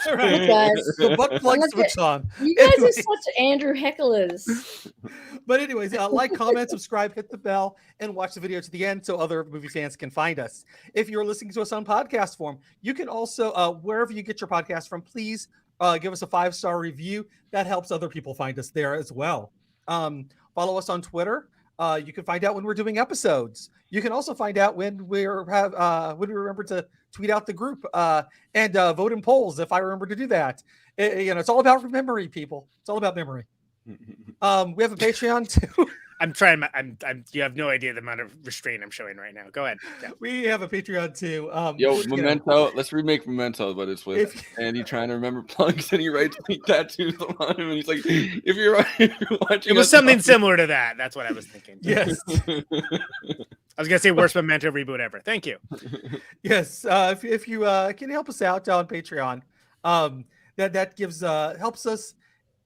Right. The butt plugs to Busan. You guys are such Andrew hecklers. But anyways, like, comment, subscribe, hit the bell, and watch the video to the end so other movie fans can find us. If you're listening to us on podcast form, you can also, wherever you get your podcast from, please give us a 5-star review. That helps other people find us there as well. Follow us on Twitter. You can find out when we're doing episodes. You can also find out when we remember to tweet out the group and vote in polls if I remember to do that. It's all about memory, people. It's all about memory. We have a Patreon too. I'm trying. You have no idea the amount of restraint I'm showing right now. Go ahead. Yeah. We have a Patreon too. Memento. Let's remake Memento, but it's with Andy trying to remember plugs, and he writes tattoos on him, and he's like, "If you're watching, it was something similar to that. That's what I was thinking. Yes. I was gonna say worst Memento reboot ever. Thank you. Yes. If you can help us out on Patreon, that gives helps us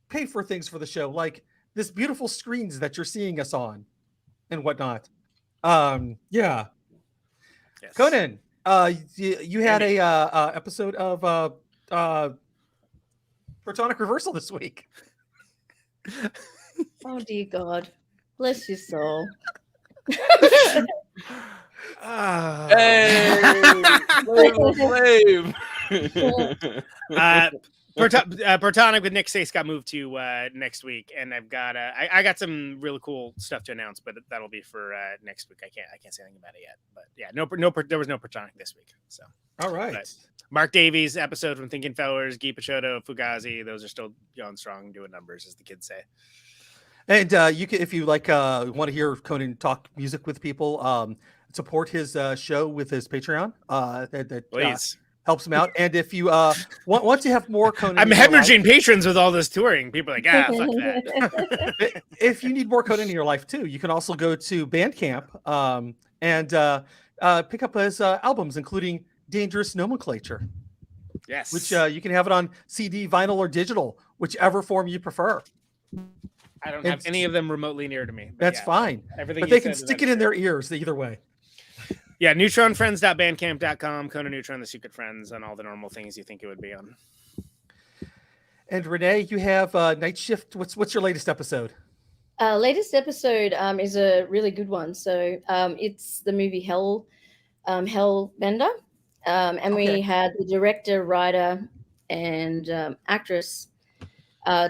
pay for things for the show, like this beautiful screens that you're seeing us on and whatnot. Yeah. Yes. Conan, you had a episode of Protonic Reversal this week. Oh dear God, bless your soul. Hey, slave. Protonic with Nick Sace got moved to next week, and I've got I got some really cool stuff to announce, but that'll be for next week. I can't say anything about it yet, but yeah, there was no Protonic this week. So all right, but Mark Davies episode from Thinking Fellers, Guy Picciotto, Fugazi, those are still going strong, doing numbers, as the kids say. And you can, if you like, want to hear Conan talk music with people, support his show with his Patreon. Please. Helps him out. And if you want to have more Conan, I'm hemorrhaging patrons with all this touring. People are like, fuck that. If you need more Conan in your life too, you can also go to Bandcamp and pick up his albums, including Dangerous Nomenclature. Yes, which you can have it on CD, vinyl, or digital, whichever form you prefer. I don't have any of them remotely near to me. That's fine. Everything, but they can stick it in their ears either way. Yeah, neutronfriends.bandcamp.com, Conan Neutron, The Secret Friends, and all the normal things you think it would be on. And Renee, you have Night Shift. What's your latest episode? Latest episode is a really good one. So it's the movie Hellbender. And we had the director, writer, and actress,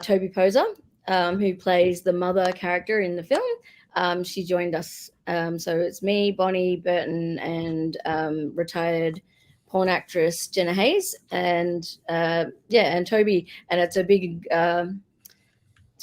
Toby Poser, who plays the mother character in the film. She joined us. So it's me, Bonnie Burton, and retired porn actress Jenna Hayes, and and Toby. And it's a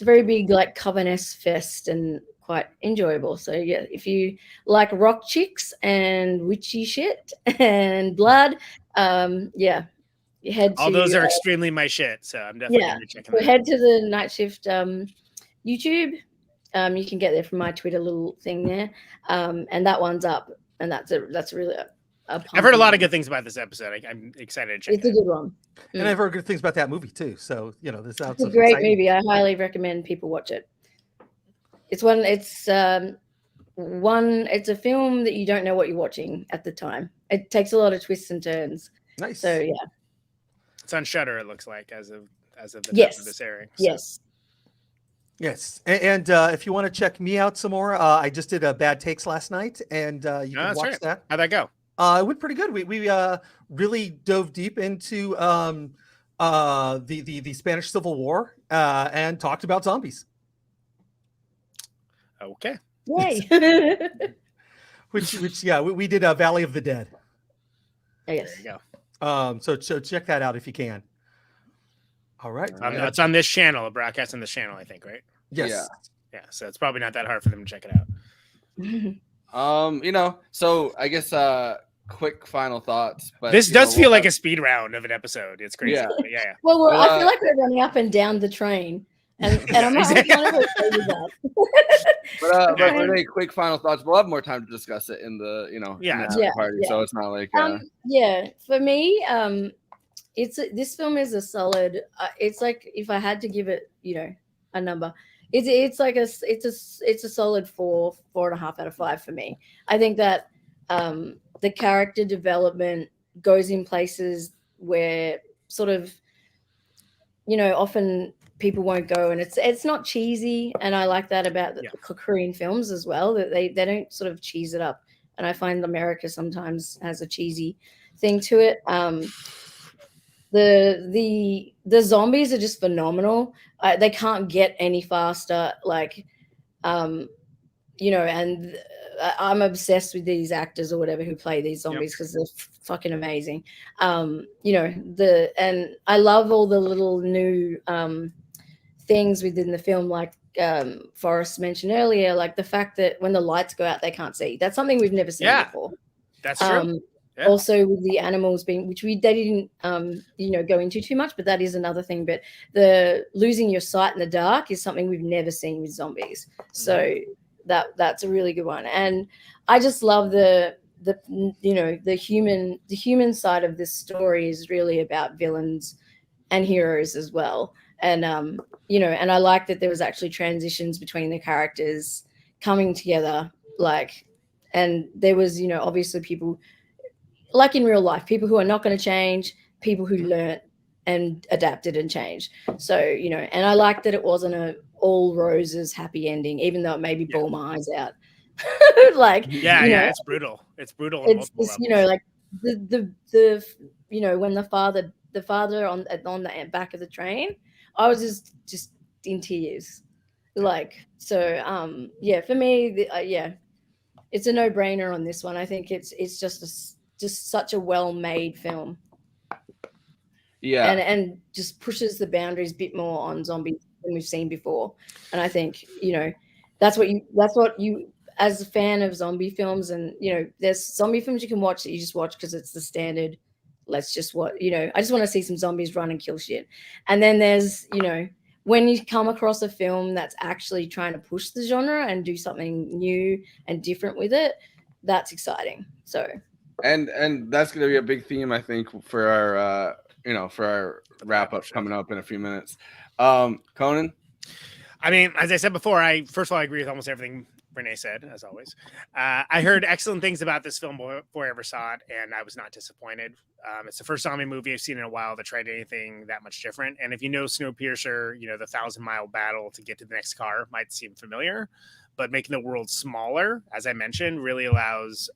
very big like Coven-esque fest and quite enjoyable. So yeah, if you like rock chicks and witchy shit and blood, you head to all those are extremely my shit. So I'm definitely gonna be checking that out. Head to the Night Shift YouTube. You can get there from my Twitter little thing there, and that one's up, and that's really I've heard a lot of good things about this episode. I'm excited to check it out. It's a good one, and I've heard good things about that movie too. So this sounds a great movie. I highly recommend people watch it. It's a film that you don't know what you're watching at the time. It takes a lot of twists and turns. Nice. So yeah, it's on Shudder. It looks like as of the time of this airing. So. Yes. Yes, and if you want to check me out some more, I just did a Bad Takes last night, and you can watch that. How'd that go? It went pretty good. We really dove deep into the Spanish Civil War and talked about zombies. Okay. Yay. which yeah, we did Valley of the Dead. Yes. There you go. So check that out if you can. All right. It's on this channel, a broadcast on this channel, I think, right? Yes. Yeah. So it's probably not that hard for them to check it out. So I guess quick final thoughts. But This does feel like a speed round of an episode. It's crazy. Yeah. But yeah. Well, I feel like we're running up and down the train, and I'm kind of okay with that. But Renee, quick final thoughts. We'll have more time to discuss it in the in the after party. Yeah. So it's not like for me, this film is a solid. It's like if I had to give it, a number, it's a solid 4.5 out of 5 for me. I think that the character development goes in places where sort of, often people won't go, and it's not cheesy, and I like that about the Korean films as well, that they don't sort of cheese it up, and I find America sometimes has a cheesy thing to it. The zombies are just phenomenal. They can't get any faster, and I'm obsessed with these actors or whatever who play these zombies because they're fucking amazing. And I love all the little new things within the film, like Forrest mentioned earlier, like the fact that when the lights go out, they can't see. That's something we've never seen before. That's true. Also with the animals they didn't go into too much, but that is another thing. But the losing your sight in the dark is something we've never seen with zombies. So that's a really good one. And I just love the human side of this story is really about villains and heroes as well. And and I like that there was actually transitions between the characters coming together, and there was obviously people like in real life, people who are not going to change, people who learnt and adapted and changed. So, and I like that it wasn't a all roses happy ending, even though it made me bawl my eyes out. It's brutal. It's brutal. It's just, like the when the father on the back of the train, I was just in tears. For me, it's a no-brainer on this one. I think it's just such a well-made film. Yeah. And just pushes the boundaries a bit more on zombies than we've seen before. And I think, that's what you as a fan of zombie films, and there's zombie films you can watch that you just watch because it's the standard. Let's just I just want to see some zombies run and kill shit. And then there's, when you come across a film that's actually trying to push the genre and do something new and different with it, that's exciting. So and that's going to be a big theme, I think, for our for our wrap up coming up in a few minutes. Conan? I mean, as I said before, first of all, I agree with almost everything Renee said, as always. I heard excellent things about this film before I ever saw it, and I was not disappointed. It's the first zombie movie I've seen in a while that tried anything that much different. And if you know Snowpiercer, the 1,000-mile battle to get to the next car might seem familiar, but making the world smaller, as I mentioned, really allows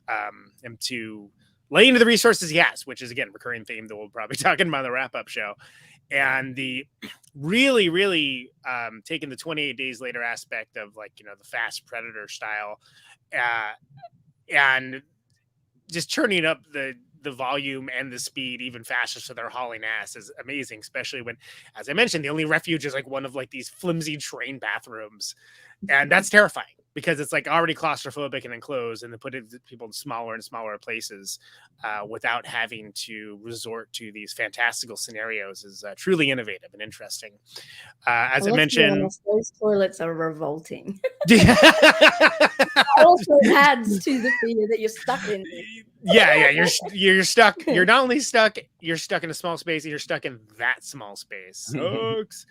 him to lay into the resources he has, which is, again, recurring theme that we'll probably talking about in the wrap-up show. And the really, really taking the 28 days later aspect of the fast Predator style and just turning up the volume and the speed even faster so they're hauling ass is amazing, especially when, as I mentioned, the only refuge is one of these flimsy train bathrooms. And that's terrifying because it's already claustrophobic and enclosed, and they put people in smaller and smaller places without having to resort to these fantastical scenarios is truly innovative and interesting. As I mentioned, those toilets are revolting. Also adds to the fear that you're stuck in. You're stuck. You're not only stuck, you're stuck in a small space, and you're stuck in that small space. Sucks.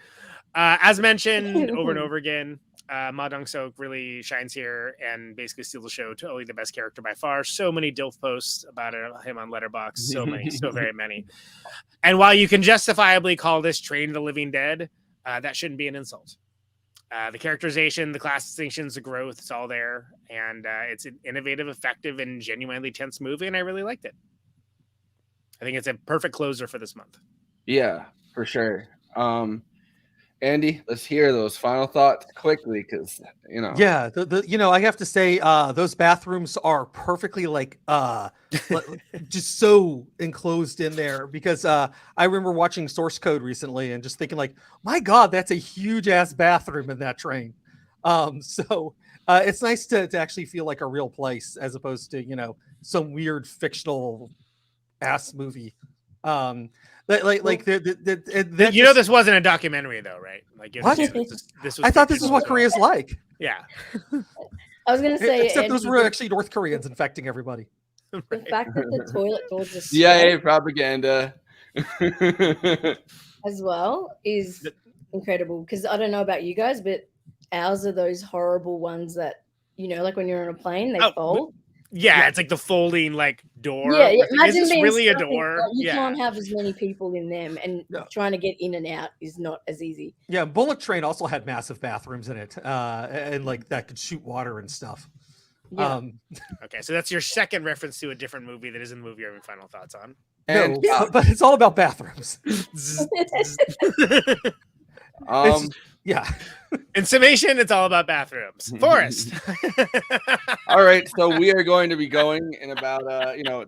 As mentioned over and over again, Ma Dong-seok really shines here and basically steals the show. Totally the best character by far. So many DILF posts about him on Letterboxd. So many, so very many. And while you can justifiably call this Train of the Living Dead, that shouldn't be an insult. The characterization, the class distinctions, the growth, it's all there. And it's an innovative, effective, and genuinely tense movie, and I really liked it. I think it's a perfect closer for this month. Yeah, for sure. Andy, let's hear those final thoughts quickly, because Yeah, I have to say, those bathrooms are perfectly just so enclosed in there, because I remember watching Source Code recently and just thinking like, my God, that's a huge ass bathroom in that train. So it's nice to actually feel like a real place as opposed to some weird fictional ass movie. This wasn't a documentary though, right? Like what? This was I thought this is what fictional. Korea's like. Yeah. I was gonna say, except those Andy, were actually North Koreans infecting everybody. the fact that the toilet doors are CIA propaganda as well is incredible, because I don't know about you guys, but ours are those horrible ones that like when you're on a plane they fold. Yeah, it's like the folding door. Yeah, Like, is this being really a stuck in- door? you can't have as many people in them, and trying to get in and out is not as easy. Yeah, Bullet Train also had massive bathrooms in it, and that could shoot water and stuff. Yeah. Okay, so that's your second reference to a different movie that isn't the movie you're having final thoughts on. And but it's all about bathrooms. Yeah. In summation, it's all about bathrooms. Forrest. All right, so we are going to be going in about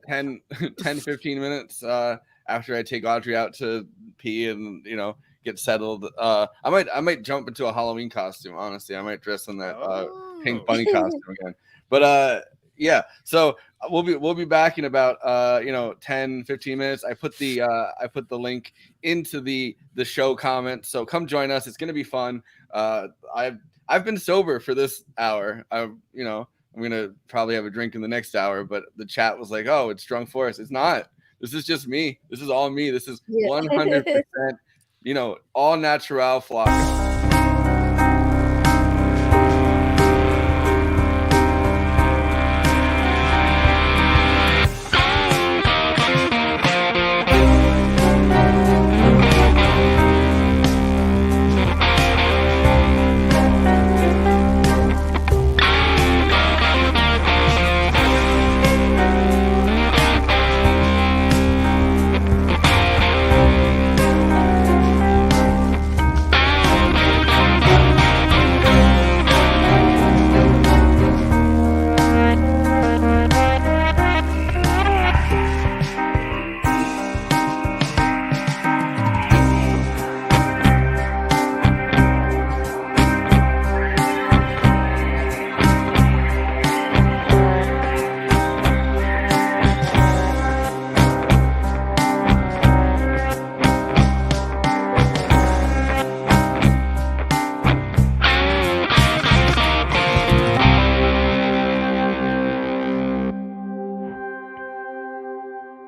10 15 minutes after I take Audrey out to pee and get settled. I might jump into a Halloween costume, honestly. I might dress in that pink bunny costume again. But yeah, so we'll be back in about 10 15 minutes. I put the link into the show comments, so come join us. It's going to be fun. I've been sober for this hour. I'm gonna probably have a drink in the next hour, but the chat was like, "Oh, it's Drunk Forest." It's not. This is just me. This is all me. This is 100%, all natural flocka.